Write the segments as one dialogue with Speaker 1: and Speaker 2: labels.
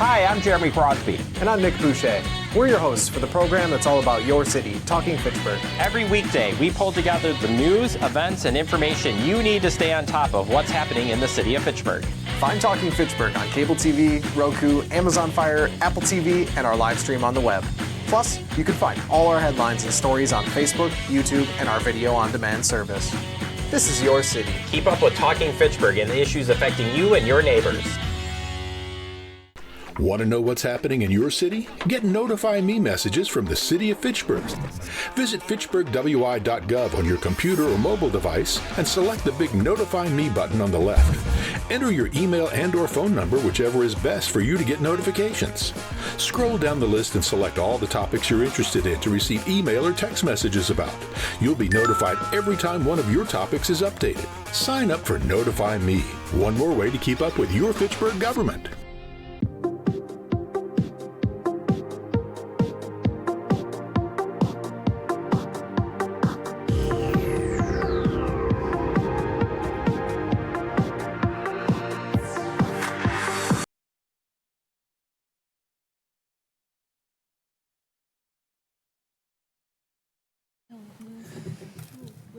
Speaker 1: Hi, I'm Jeremy Crosby.
Speaker 2: And I'm Nick Boucher. We're your hosts for the program that's all about your city, Talking Fitchburg.
Speaker 1: Every weekday, we pull together the news, events, and information you need to stay on top of what's happening in the city of Fitchburg.
Speaker 2: Find Talking Fitchburg on cable TV, Roku, Amazon Fire, Apple TV, and our live stream on the web. Plus, you can find all our headlines and stories on Facebook, YouTube, and our video on demand service. This is your city.
Speaker 1: Keep up with Talking Fitchburg and the issues affecting you and your neighbors.
Speaker 3: Want to know what's happening in your city? Get Notify Me messages from the City of Fitchburg. Visit fitchburgwi.gov on your computer or mobile device and select the big Notify Me button on the left. Enter your email and/or phone number, whichever is best for you to get notifications. Scroll down the list and select all the topics you're interested in to receive email or text messages about. You'll be notified every time one of your topics is updated. Sign up for Notify Me, one more way to keep up with your Fitchburg government.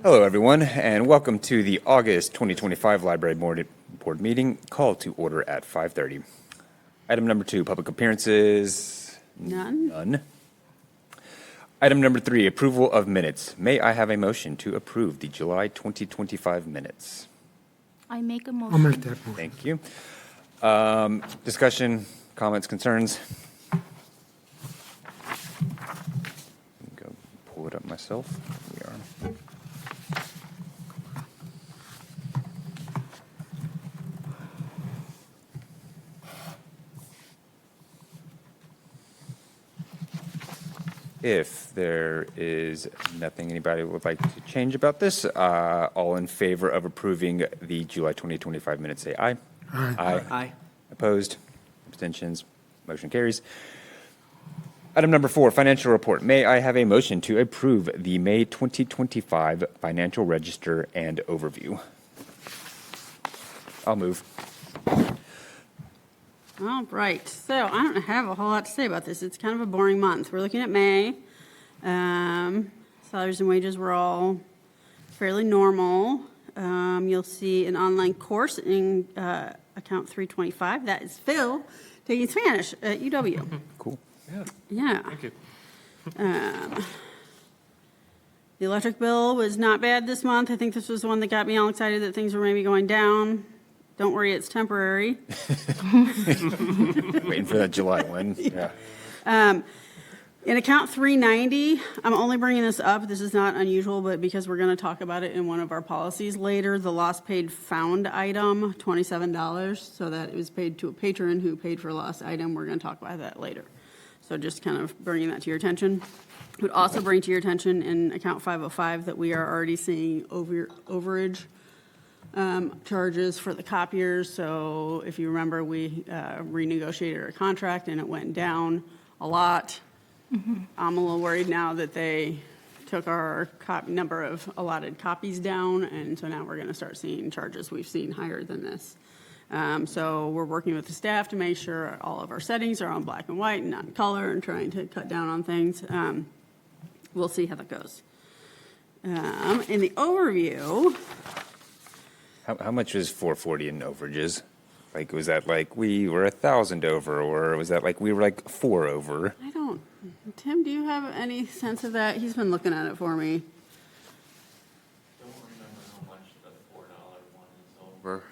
Speaker 4: Hello, everyone, and welcome to the August 2025 Library Board meeting, called to order at 5:30. Item number 2, public appearances. None. Item number 3, approval of minutes. May I have a motion to approve the July 2025 minutes?
Speaker 5: I make a motion.
Speaker 6: I'll make that motion.
Speaker 4: Thank you. Discussion, comments, concerns? Go pull it up myself. We are. If there is nothing anybody would like to change about this, all in favor of approving the July 2025 minutes, say aye.
Speaker 6: Aye.
Speaker 2: Aye.
Speaker 4: Opposed? Abstentions? Motion carries. Item number 4, financial report. May I have a motion to approve the May 2025 financial register and overview? I'll move.
Speaker 7: All right, so I don't have a whole lot to say about this. It's kind of a boring month. We're looking at May. Salaries and wages were all fairly normal. You'll see an online course in account 325. That is Phil taking Spanish at UW.
Speaker 4: Cool.
Speaker 7: Yeah.
Speaker 8: Thank you.
Speaker 7: The electric bill was not bad this month. I think this was the one that got me all excited that things were maybe going down. Don't worry, it's temporary.
Speaker 4: Waiting for that July one. Yeah.
Speaker 7: In account 390, I'm only bringing this up. This is not unusual, but because we're going to talk about it in one of our policies later, the lost paid found item, $27. So that it was paid to a patron who paid for a lost item. We're going to talk about that later. So just kind of bringing that to your attention. Would also bring to your attention in account 505 that we are already seeing overage charges for the copiers. So if you remember, we renegotiated our contract and it went down a lot. I'm a little worried now that they took our number of allotted copies down, and so now we're going to start seeing charges we've seen higher than this. So we're working with the staff to make sure all of our settings are on black and white and not in color, and trying to cut down on things. We'll see how that goes. In the overview,
Speaker 4: How much was 440 in overages? Like, was that like we were 1,000 over, or was that like we were like 4 over?
Speaker 7: I don't. Tim, do you have any sense of that? He's been looking at it for me.
Speaker 8: Don't remember how much the $4 one is over.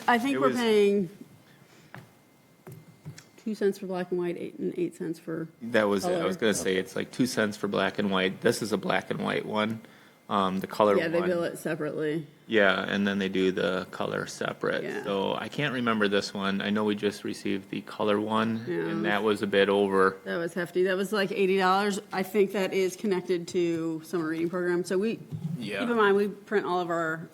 Speaker 7: I think
Speaker 8: It
Speaker 7: we're
Speaker 8: was-
Speaker 7: paying 2 cents for black and white, 8 cents for.
Speaker 8: That was it. I
Speaker 7: color.
Speaker 8: was gonna say it's like 2 cents for black and white. This is a black and white one. The color
Speaker 7: Yeah, they
Speaker 8: one.
Speaker 7: bill it separately.
Speaker 8: Yeah, and then they do the color separate.
Speaker 7: Yeah.
Speaker 8: So I can't remember this one. I know we just received the color one,
Speaker 7: Yeah.
Speaker 8: and that was a bit over.
Speaker 7: That was hefty. That was like $80. I think that is connected to summer reading program. So keep in mind, we print all of our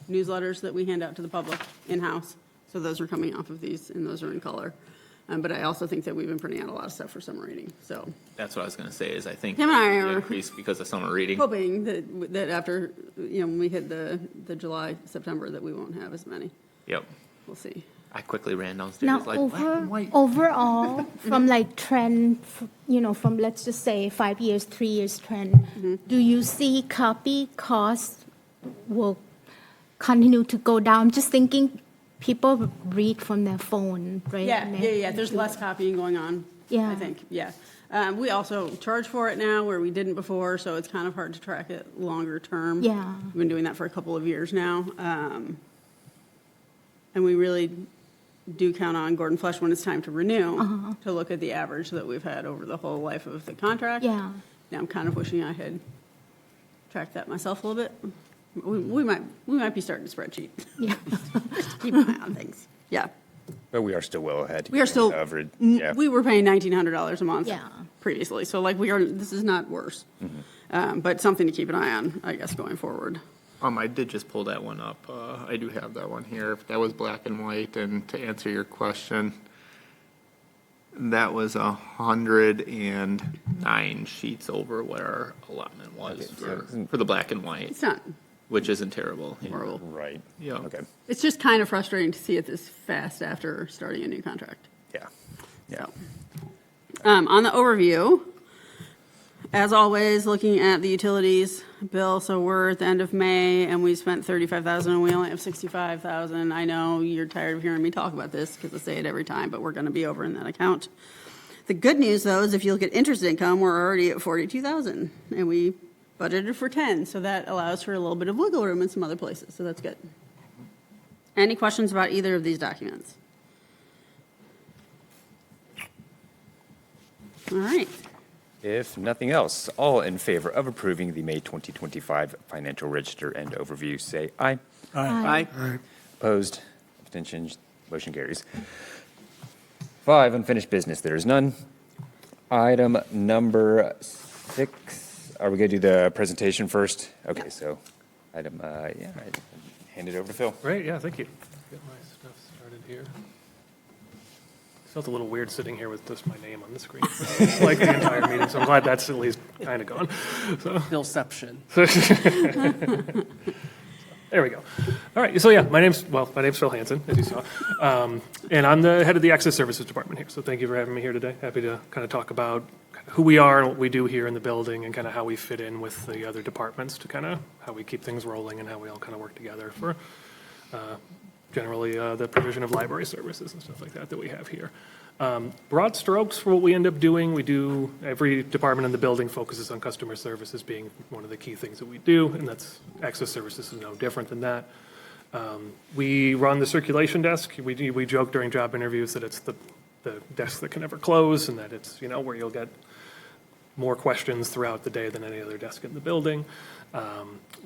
Speaker 7: newsletters that we hand out to the public in-house. So those are coming off of these, and those are in color. But I also think that we've been printing out a lot of stuff for summer reading. So
Speaker 8: That's what I was gonna say, is I think
Speaker 7: Him and I
Speaker 8: it
Speaker 7: are-
Speaker 8: increased because of summer reading.
Speaker 7: hoping that after, when we hit the July, September, that we won't have as many.
Speaker 8: Yep.
Speaker 7: We'll see.
Speaker 8: I quickly ran downstairs
Speaker 5: Now,
Speaker 8: like black and white.
Speaker 5: overall, from like trend, from let's just say 5 years, 3 years trend, do you see copy costs will continue to go down? Just thinking people read from their phone, right?
Speaker 7: Yeah. There's less copying going on.
Speaker 5: Yeah.
Speaker 7: I think, yeah. We also charge for it now where we didn't before, so it's kind of hard to track it longer term.
Speaker 5: Yeah.
Speaker 7: We've been doing that for a couple of years now. And we really do count on Gordon Flesh when it's time to renew to look at the average that we've had over the whole life of the contract.
Speaker 5: Yeah.
Speaker 7: Now I'm kind of wishing I had tracked that myself a little bit. We might be starting a spreadsheet.
Speaker 5: Yeah.
Speaker 7: Just keep an eye on things. Yeah.
Speaker 4: But we are still well ahead.
Speaker 7: We are still,
Speaker 4: Covered. Yeah.
Speaker 7: we were paying $1,900 a month
Speaker 5: Yeah.
Speaker 7: previously. So like this is not worse. But something to keep an eye on, I guess, going forward.
Speaker 8: I did just pull that one up. I do have that one here. That was black and white, and to answer your question, that was 109 sheets over what our allotment was for the black and white,
Speaker 7: It's not
Speaker 8: which isn't terrible.
Speaker 7: horrible.
Speaker 4: Right.
Speaker 8: Yeah.
Speaker 4: Okay.
Speaker 7: It's just kind of frustrating to see it this fast after starting a new contract.
Speaker 4: Yeah. Yeah.
Speaker 7: On the overview, as always, looking at the utilities bill, so we're at the end of May, and we spent $35,000, and we only have $65,000. I know you're tired of hearing me talk about this, because I say it every time, but we're going to be over in that account. The good news, though, is if you look at interest income, we're already at $42,000, and we budgeted for 10, so that allows for a little bit of wiggle room in some other places, so that's good. Any questions about either of these documents? All right.
Speaker 4: If nothing else, all in favor of approving the May 2025 financial register and overview, say aye.
Speaker 8: Aye.
Speaker 4: Opposed? Abstentions? Motion carries. 5, unfinished business. There is none. Item number 6. Are we going to do the presentation first? Okay, so item, I hand it over to Phil.
Speaker 6: Great, yeah, thank you. Get my stuff started here. Felt a little weird sitting here with just my name on the screen, like the entire meeting, so I'm glad that's at least kind of gone. So.
Speaker 9: Philception.
Speaker 6: There we go. All right, so yeah, my name's Phil Hansen, as you saw, and I'm the head of the Access Services Department here, so thank you for having me here today. Happy to kind of talk about who we are and what we do here in the building and kind of how we fit in with the other departments to kind of how we keep things rolling and how we all kind of work together for generally the provision of library services and stuff like that we have here. Broad strokes for what we end up doing, every department in the building focuses on customer services being one of the key things that we do, and that's Access Services is no different than that. We run the circulation desk. We joke during job interviews that it's the desk that can never close and that it's, where you'll get more questions throughout the day than any other desk in the building.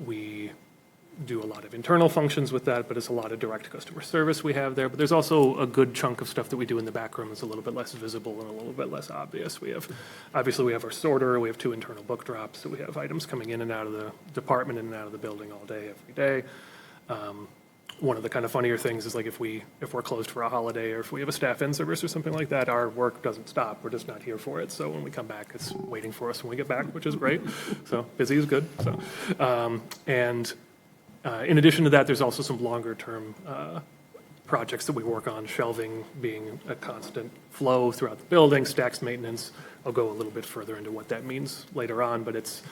Speaker 6: We do a lot of internal functions with that, but it's a lot of direct customer service we have there. But there's also a good chunk of stuff that we do in the back room that's a little bit less visible and a little bit less obvious. We have our sorter, we have 2 internal book drops, so we have items coming in and out of the department, in and out of the building all day, every day. One of the kind of funnier things is like if we're closed for a holiday or if we have a staff in service or something like that, our work doesn't stop. We're just not here for it. So when we come back, it's waiting for us when we get back, which is great. So busy is good. So in addition to that, there's also some longer-term projects that we work on, shelving being a constant flow throughout the building, stacks maintenance. I'll go a little bit further into what that means later on, but it's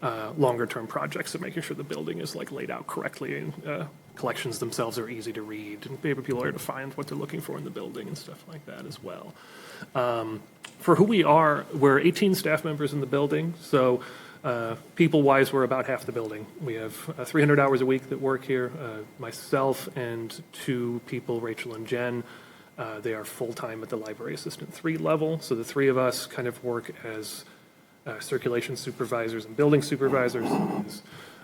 Speaker 6: longer-term projects of making sure the building is laid out correctly and collections themselves are easy to read and people are to find what they're looking for in the building and stuff like that as well. For who we are, we're 18 staff members in the building, so people-wise, we're about half the building. We have 300 hours a week that work here. Myself and 2 people, Rachel and Jen, they are full-time at the Library Assistant 3 level. So the 3 of us kind of work as circulation supervisors and building supervisors.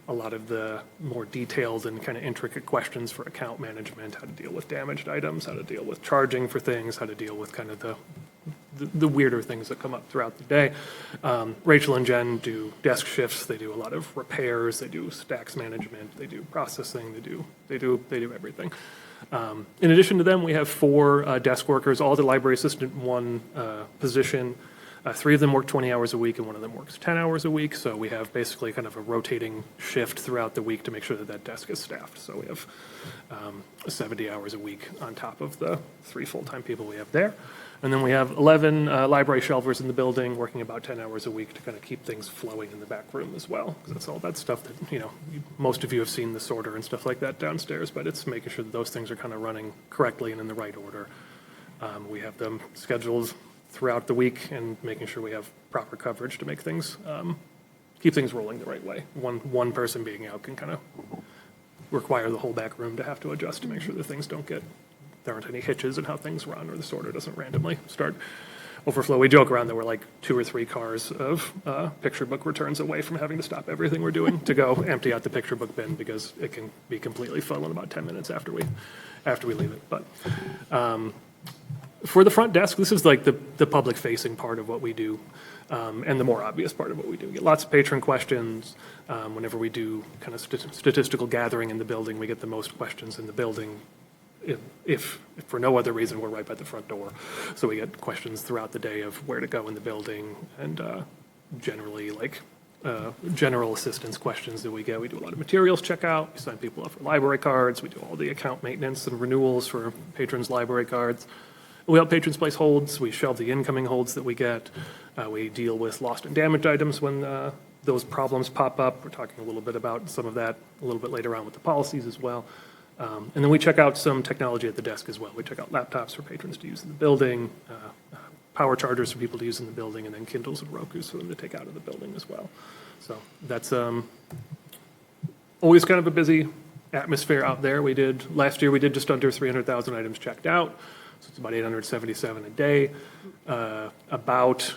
Speaker 6: A lot of the more detailed and kind of intricate questions for account management, how to deal with damaged items, how to deal with charging for things, how to deal with kind of the weirder things that come up throughout the day. Rachel and Jen do desk shifts. They do a lot of repairs. They do stacks management. They do processing. They do everything. In addition to them, we have 4 desk workers, all at the Library Assistant 1 position. 3 of them work 20 hours a week, and 1 of them works 10 hours a week. So we have basically kind of a rotating shift throughout the week to make sure that that desk is staffed. So we have 70 hours a week on top of the 3 full-time people we have there. And then we have 11 library shelvers in the building, working about 10 hours a week to kind of keep things flowing in the back room as well. Because that's all that stuff that, most of you have seen the sorter and stuff like that downstairs, but it's making sure that those things are kind of running correctly and in the right order. We have them scheduled throughout the week and making sure we have proper coverage to make things, keep things rolling the right way. One person being out can kind of require the whole back room to have to adjust to make sure that things there aren't any hitches in how things run, or the sorter doesn't randomly start overflow. We joke around that we're like 2 or 3 cars of picture book returns away from having to stop everything we're doing to go empty out the picture book bin, because it can be completely full in about 10 minutes after we leave it. But for the front desk, this is like the public-facing part of what we do, and the more obvious part of what we do. We get lots of patron questions. Whenever we do kind of statistical gathering in the building, we get the most questions in the building. If for no other reason, we're right by the front door. So we get questions throughout the day of where to go in the building, and generally like general assistance questions that we get. We do a lot of materials checkout. We sign people up for library cards. We do all the account maintenance and renewals for patrons' library cards. We help patrons place holds. We shelve the incoming holds that we get. We deal with lost and damaged items when those problems pop up. We're talking a little bit about some of that a little bit later on with the policies as well. And then we check out some technology at the desk as well. We check out laptops for patrons to use in the building, power chargers for people to use in the building, and then Kindles and Rokus for them to take out of the building as well. So that's always kind of a busy atmosphere out there. Last year we did just under 300,000 items checked out. So it's about 877 a day. About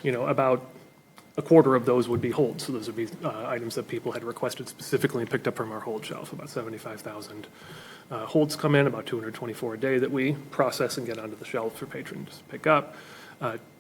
Speaker 6: a quarter of those would be holds. So those would be items that people had requested specifically and picked up from our hold shelf. About 75,000 holds come in, about 224 a day that we process and get onto the shelf for patrons to pick up.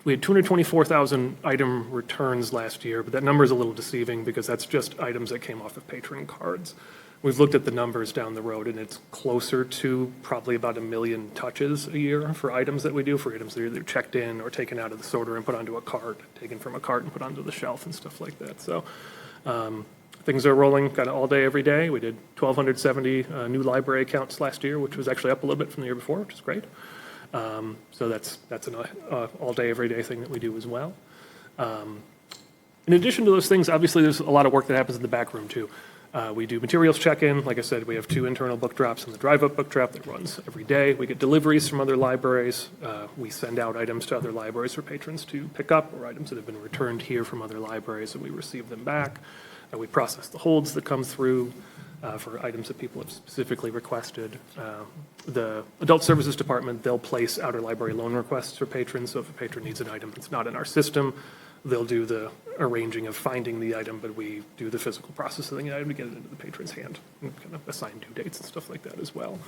Speaker 6: We had 224,000 item returns last year, but that number is a little deceiving because that's just items that came off of patron cards. We've looked at the numbers down the road, and it's closer to probably about 1 million touches a year for items that we do, for items that are either checked in or taken out of the sorter and put onto a cart, taken from a cart and put onto the shelf and stuff like that. So things are rolling kind of all day, every day. We did 1,270 new library accounts last year, which was actually up a little bit from the year before, which is great. So that's an all day, every day thing that we do as well. In addition to those things, obviously there's a lot of work that happens in the back room too. We do materials check-in. Like I said, we have 2 internal book drops and the drive-up book drop that runs every day. We get deliveries from other libraries. We send out items to other libraries for patrons to pick up, or items that have been returned here from other libraries, and we receive them back. We process the holds that come through for items that people have specifically requested. The Adult Services Department, they'll place outer library loan requests for patrons. So if a patron needs an item that's not in our system, they'll do the arranging of finding the item, but we do the physical processing of the item to get it into the patron's hand and kind of assign due dates and stuff like that as well.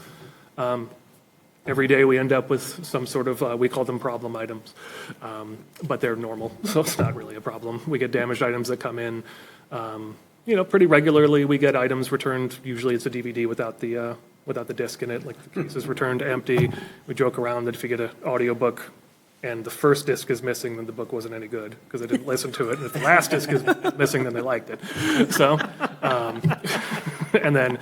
Speaker 6: Every day we end up with some sort of, we call them problem items, but they're normal, so it's not really a problem. We get damaged items that come in, pretty regularly. We get items returned. Usually it's a DVD without the disc in it, like the case is returned empty. We joke around that if you get an audiobook and the first disc is missing, then the book wasn't any good because I didn't listen to it. And if the last disc is missing, then they liked it. So, and then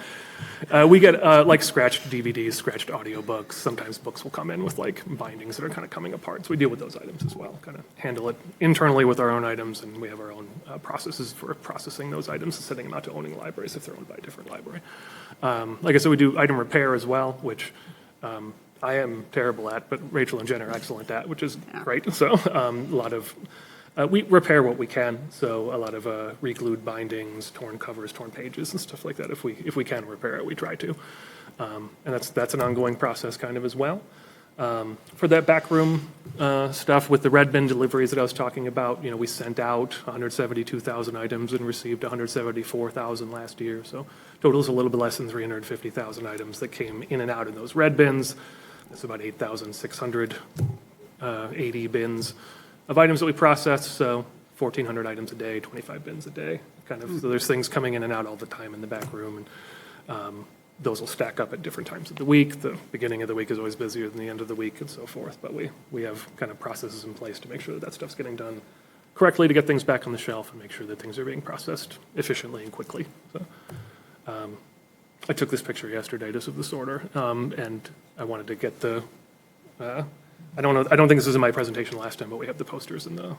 Speaker 6: we get like scratched DVDs, scratched audiobooks. Sometimes books will come in with like bindings that are kind of coming apart. So we deal with those items as well, kind of handle it internally with our own items. And we have our own processes for processing those items and sending them out to owning libraries if they're owned by a different library. Like I said, we do item repair as well, which I am terrible at, but Rachel and Jen are excellent at, which is great. So a lot of, we repair what we can. So a lot of re-glued bindings, torn covers, torn pages and stuff like that. If we can repair it, we try to. And that's an ongoing process kind of as well. For that backroom stuff with the red bin deliveries that I was talking about, we sent out 172,000 items and received 174,000 last year. So total is a little bit less than 350,000 items that came in and out in those red bins. That's about 8,680 bins of items that we process. So 1,400 items a day, 25 bins a day. So there's things coming in and out all the time in the back room. And those will stack up at different times of the week. The beginning of the week is always busier than the end of the week and so forth. But we have kind of processes in place to make sure that stuff's getting done correctly to get things back on the shelf and make sure that things are being processed efficiently and quickly. So, I took this picture yesterday just of the sorter, and I wanted to get the, I don't think this was in my presentation last time, but we have the posters and the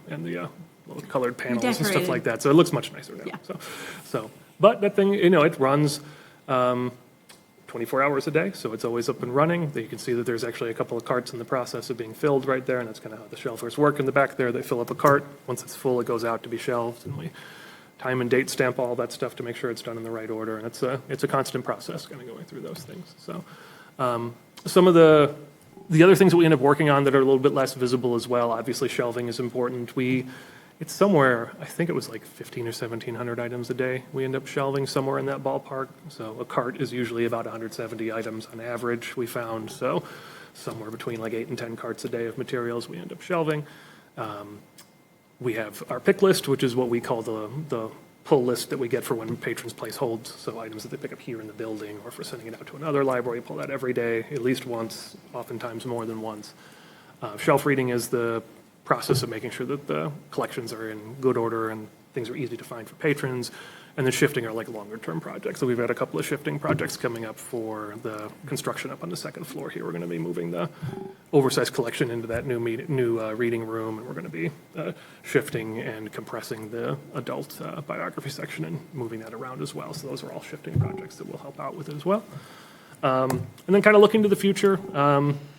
Speaker 6: little colored panels and stuff
Speaker 7: Decorated.
Speaker 6: like that. So it looks much nicer now.
Speaker 7: Yeah.
Speaker 6: But that thing, it runs 24 hours a day, so it's always up and running. You can see that there's actually a couple of carts in the process of being filled right there, and that's kind of how the shelvers work in the back there. They fill up a cart. Once it's full, it goes out to be shelved, and we time and date stamp all that stuff to make sure it's done in the right order, and it's a constant process kind of going through those things. So some of the other things that we end up working on that are a little bit less visible as well, obviously shelving is important. It's somewhere, I think it was like 1,500 or 1,700 items a day we end up shelving, somewhere in that ballpark. So a cart is usually about 170 items on average, we found. So somewhere between like 8 and 10 carts a day of materials we end up shelving. We have our pick list, which is what we call the pull list that we get for when patrons place holds. So items that they pick up here in the building, or for sending it out to another library, pull that every day, at least once, oftentimes more than once. Shelf reading is the process of making sure that the collections are in good order and things are easy to find for patrons. And then shifting are like longer term projects. So we've got a couple of shifting projects coming up for the construction up on the second floor here. We're going to be moving the oversized collection into that new reading room, and we're going to be shifting and compressing the adult biography section and moving that around as well. So those are all shifting projects that will help out with it as well. And then kind of looking to the future,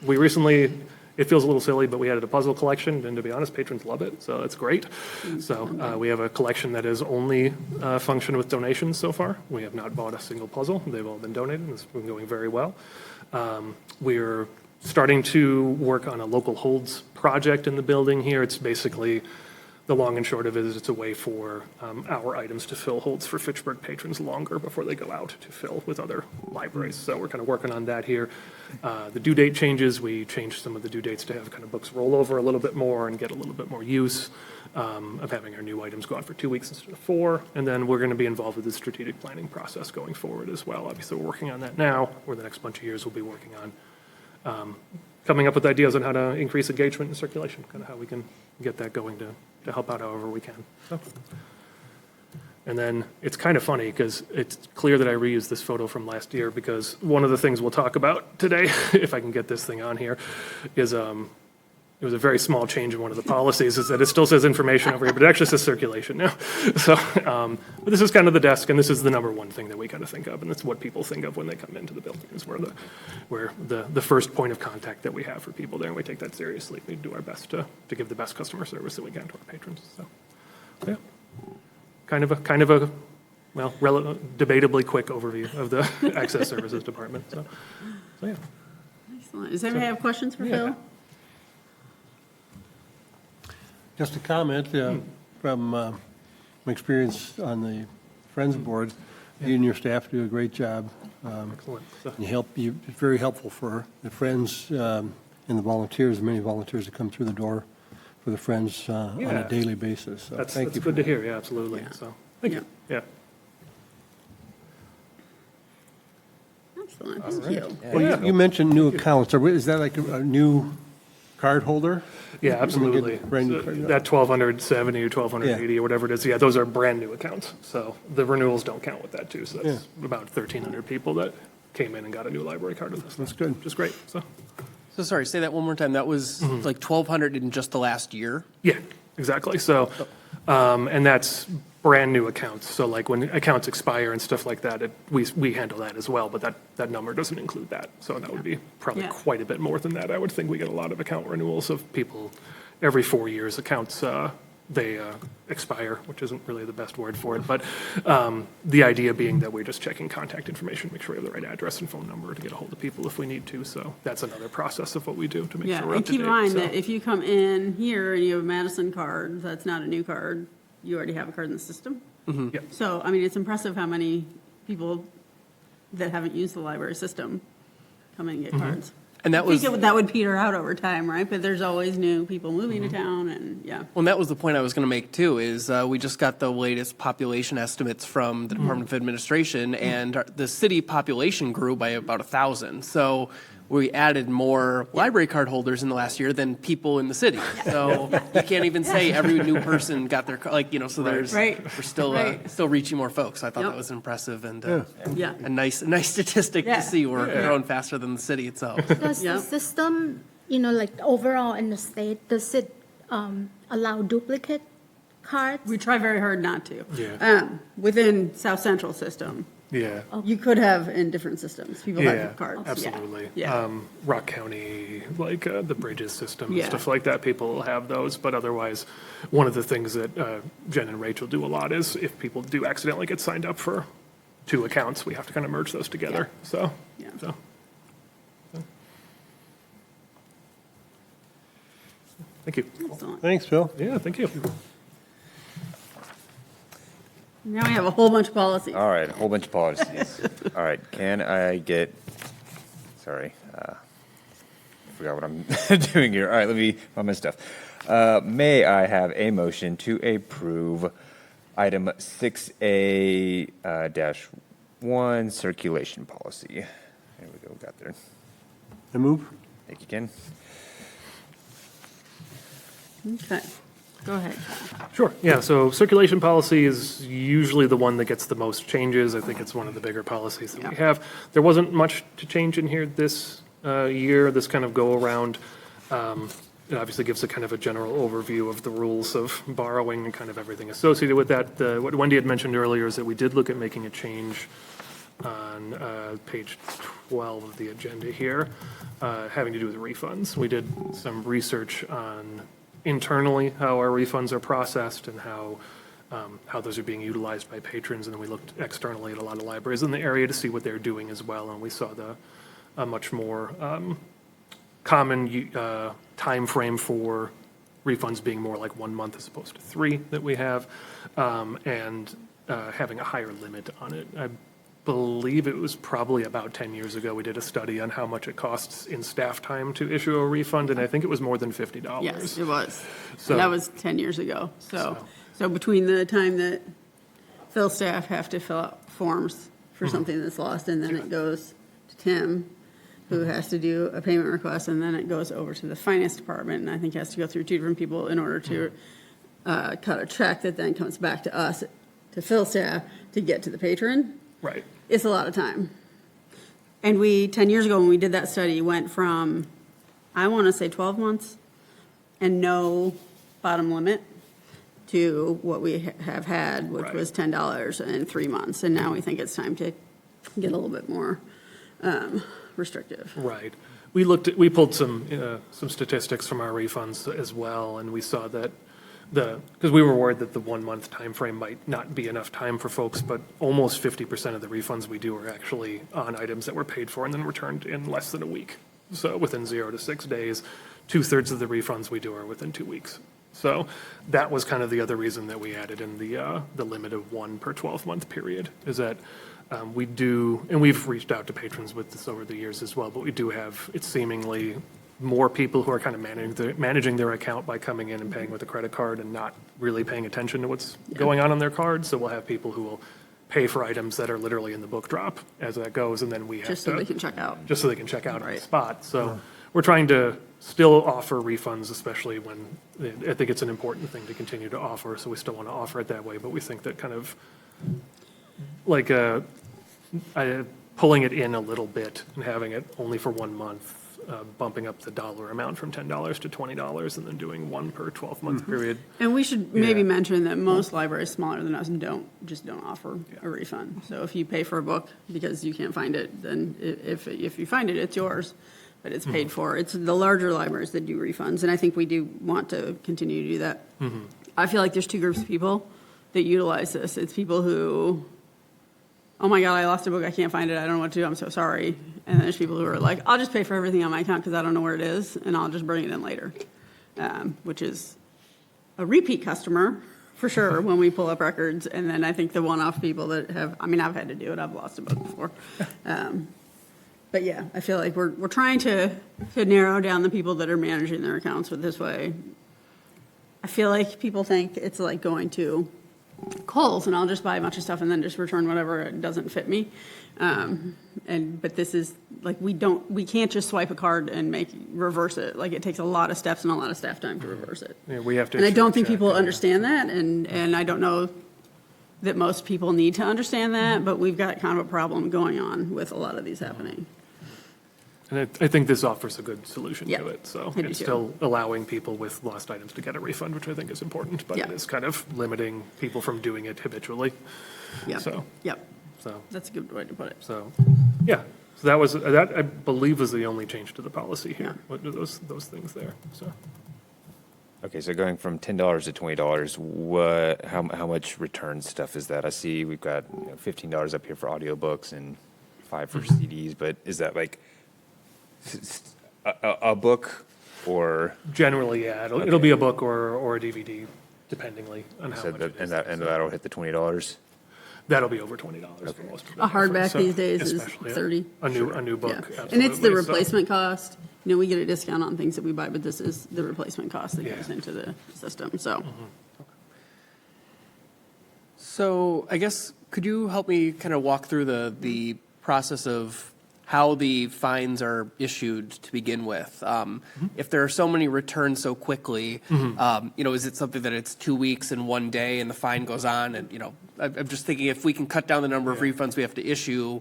Speaker 6: we recently, it feels a little silly, but we added a puzzle collection, and to be honest, patrons love it, so that's great. So we have a collection that has only functioned with donations so far. We have not bought a single puzzle. They've all been donated, and it's been going very well. We're starting to work on a local holds project in the building here. It's basically, the long and short of it is it's a way for our items to fill holds for Fitchburg patrons longer before they go out to fill with other libraries. So we're kind of working on that here. The due date changes, we changed some of the due dates to have kind of books roll over a little bit more and get a little bit more use of having our new items go out for 2 weeks instead of 4. And then we're going to be involved with the strategic planning process going forward as well. Obviously, we're working on that now, or the next bunch of years we'll be working on coming up with ideas on how to increase engagement and circulation, kind of how we can get that going to help out however we can. So. And then it's kind of funny because it's clear that I reused this photo from last year, because one of the things we'll talk about today, if I can get this thing on here, is it was a very small change in one of the policies, is that it still says information over here, but it actually says circulation now. So, but this is kind of the desk, and this is the number one thing that we kind of think of, and that's what people think of when they come into the building, is we're the first point of contact that we have for people there, and we take that seriously. We do our best to give the best customer service that we can to our patrons. So, yeah, kind of a well, debatably quick overview of the Access Services Department. So yeah.
Speaker 7: Excellent. Does anybody have questions for Phil?
Speaker 9: Just a comment from my experience on the Friends Board. You and your staff do a great job.
Speaker 6: Excellent.
Speaker 9: You're very helpful for the Friends and the volunteers, many volunteers that come through the door for the Friends on a daily basis. So
Speaker 6: That's
Speaker 9: thank you.
Speaker 6: good to hear. Yeah, absolutely.
Speaker 7: Yeah.
Speaker 6: So thank you. Yeah.
Speaker 7: Excellent. Thank you.
Speaker 9: Well, you mentioned new accounts. Is that like a new card holder?
Speaker 6: Yeah, absolutely.
Speaker 9: Brand new
Speaker 6: So
Speaker 9: card, yeah.
Speaker 6: that 1,270 or 1,280 or whatever it is, yeah, those are brand new accounts. So the renewals don't count with that too. So that's about 1,300 people that came in and got a new library card with us.
Speaker 9: That's good.
Speaker 6: Which is great. So
Speaker 10: sorry, say that one more time. That was like 1,200 in just the last year?
Speaker 6: yeah, exactly. So, and that's brand new accounts. So like when accounts expire and stuff like that, we handle that as well, but that number doesn't include that. So that would be probably quite a bit more than that. I would think we get a lot of account renewals of people every 4 years. Accounts, they expire, which isn't really the best word for it. But the idea being that we're just checking contact information, make sure we have the right address and phone number to get a hold of people if we need to. So that's another process of what we do to make sure we're
Speaker 7: And
Speaker 6: up to date.
Speaker 7: keep in mind
Speaker 6: So-
Speaker 7: that if you come in here and you have a Madison card, that's not a new card. You already have a card in the system.
Speaker 6: Yeah.
Speaker 7: So, I mean, it's impressive how many people that haven't used the library system come in and get cards.
Speaker 10: And that
Speaker 7: I
Speaker 10: was,
Speaker 7: think that would peter out over time, right? But there's always new people moving to town, and
Speaker 10: well, and that was the point I was going to make too, is we just got the latest population estimates from the Department of Administration, and the city population grew by about 1,000. So we added more library card holders in the last year than people in the city. So you can't even say every new person got their, so there's,
Speaker 7: Right.
Speaker 10: we're still,
Speaker 7: Right.
Speaker 10: still reaching more folks. I thought
Speaker 7: Yep.
Speaker 10: that was impressive and
Speaker 7: Yeah.
Speaker 10: a nice statistic
Speaker 7: Yeah.
Speaker 10: to see. We're growing faster than the city itself.
Speaker 5: Does
Speaker 7: Yeah.
Speaker 5: the system, like overall in the state, does it allow duplicate cards?
Speaker 7: We try very hard not to.
Speaker 6: Yeah.
Speaker 7: Within South Central system,
Speaker 6: Yeah.
Speaker 7: you could have in different systems, people
Speaker 6: Yeah,
Speaker 7: have cards. Yeah.
Speaker 6: absolutely.
Speaker 7: Yeah.
Speaker 6: Rock County, the Bridges system, and
Speaker 7: Yeah.
Speaker 6: stuff like that, people have those, but otherwise, one of the things that Jen and Rachel do a lot is if people do accidentally get signed up for 2 accounts, we have to kind of merge those together, so.
Speaker 7: Yeah.
Speaker 6: Thank you.
Speaker 7: Excellent.
Speaker 9: Thanks, Phil.
Speaker 6: Yeah, thank you.
Speaker 7: Now we have a whole bunch of policies.
Speaker 4: All right, a whole bunch of policies. All right, can I get, sorry, I forgot what I'm doing here. All right, let me find my stuff. May I have a motion to approve item 6A-1 circulation policy? There we go, got there.
Speaker 9: I move.
Speaker 4: Thank you, Ken.
Speaker 7: Okay, go ahead.
Speaker 6: Sure, yeah, so circulation policy is usually the one that gets the most changes. I think it's one of the bigger policies that we
Speaker 7: Yeah.
Speaker 6: have. There wasn't much to change in here this year, this kind of go-around. It obviously gives a kind of a general overview of the rules of borrowing and kind of everything associated with that. What Wendy had mentioned earlier is that we did look at making a change on page 12 of the agenda here, having to do with refunds. We did some research on internally how our refunds are processed and how those are being utilized by patrons, and then we looked externally at a lot of libraries in the area to see what they're doing as well, and we saw a much more common time frame for refunds being more like 1 month as opposed to 3 that we have, and having a higher limit on it. I believe it was probably about 10 years ago we did a study on how much it costs in staff time to issue a refund, and I think it was more than $50.
Speaker 7: Yes, it was.
Speaker 6: So-
Speaker 7: And that was 10 years ago. So between the time that Phil staff have to fill out forms for something that's lost, and then it goes to Tim, who has to do a payment request, and then it goes over to the finance department, and I think has to go through 2 different people in order to cut a check that then comes back to us, to Phil staff, to get to the patron.
Speaker 6: Right.
Speaker 7: It's a lot of time. And 10 years ago, when we did that study, went from, I want to say 12 months and no bottom limit to what we have had, which
Speaker 6: Right.
Speaker 7: was $10 in 3 months. And now we think it's time to get a little bit more restrictive.
Speaker 6: Right. We pulled some statistics from our refunds as well, and we saw that because we were worried that the 1 month time frame might not be enough time for folks, but almost 50% of the refunds we do are actually on items that were paid for and then returned in less than a week. So within 0 to 6 days, 2/3 of the refunds we do are within 2 weeks. So that was kind of the other reason that we added in the limit of 1 per 12-month period, is that we do, and we've reached out to patrons with this over the years as well, but we do have, it's seemingly more people who are kind of managing their account by coming in and paying with a credit card and not really paying attention to what's going on their card. So we'll have people who will pay for items that are literally in the book drop as that goes, and then we have
Speaker 7: Just so they can check out.
Speaker 6: Just so they can check out on the
Speaker 7: Right.
Speaker 6: spot. So we're trying to still offer refunds, especially when, I think it's an important thing to continue to offer, so we still want to offer it that way, but we think that kind of like pulling it in a little bit and having it only for 1 month, bumping up the dollar amount from $10 to $20, and then doing 1 per 12-month period.
Speaker 7: And we should maybe
Speaker 6: Yeah.
Speaker 7: mention that most libraries smaller than us don't offer a refund. So if you pay for a book because you can't find it, then if you find it, it's yours, but it's paid for. It's the larger libraries that do refunds, and I think we do want to continue to do that. I feel like there's 2 groups of people that utilize this. It's people who, oh my God, I lost a book, I can't find it, I don't know what to do, I'm so sorry. And then there's people who are like, I'll just pay for everything on my account because I don't know where it is, and I'll just bring it in later, which is a repeat customer, for sure, when we pull up records. And then I think the one-off people that have, I mean, I've had to do it, I've lost a book before. But yeah, I feel like we're trying to narrow down the people that are managing their accounts with this way. I feel like people think it's like going to Kohl's and I'll just buy a bunch of stuff and then just return whatever doesn't fit me. But this is, like, we can't just swipe a card and reverse it. Like, it takes a lot of steps and a lot of staff time to reverse it.
Speaker 6: Yeah, we have to.
Speaker 7: And I don't think
Speaker 6: check
Speaker 7: people
Speaker 6: and-
Speaker 7: understand that, and I don't know that most people need to understand that, but we've got kind of a problem going on with a lot of these happening.
Speaker 6: And I think this offers a good solution
Speaker 7: Yeah,
Speaker 6: to it. So
Speaker 7: I do
Speaker 6: it's
Speaker 7: too.
Speaker 6: still allowing people with lost items to get a refund, which I think is important, but
Speaker 7: Yeah.
Speaker 6: it is kind of limiting people from doing it habitually.
Speaker 7: Yep.
Speaker 6: So,
Speaker 7: Yep,
Speaker 6: so,
Speaker 7: that's a good way to put it.
Speaker 6: so, yeah. So that I believe was the only change to the policy here.
Speaker 7: Yeah.
Speaker 6: What are those things there? So,
Speaker 4: Okay, so going from $10 to $20, how much return stuff is that? I see we've got $15 up here for audiobooks and $5 for CDs, but is that like a book or?
Speaker 6: generally, yeah, it'll be a book or a DVD, dependingly on how
Speaker 4: So
Speaker 6: much it is.
Speaker 4: and that'll hit the $20?
Speaker 6: That'll be over $20 for most of it.
Speaker 7: A hardback
Speaker 6: So,
Speaker 7: these days is
Speaker 6: especially,
Speaker 7: 30.
Speaker 6: A new book,
Speaker 7: Yeah,
Speaker 6: absolutely.
Speaker 7: and it's the
Speaker 6: So-
Speaker 7: replacement cost. You know, we get a discount on things that we buy, but this is the replacement cost that
Speaker 6: Yeah.
Speaker 7: goes into the system, so.
Speaker 10: So I guess, could you help me kind of walk through the process of how the fines are issued to begin with? If there are so many returns so quickly, is it something that it's 2 weeks and 1 day and the fine goes on? And, I'm just thinking if we can cut down the number of refunds we have to issue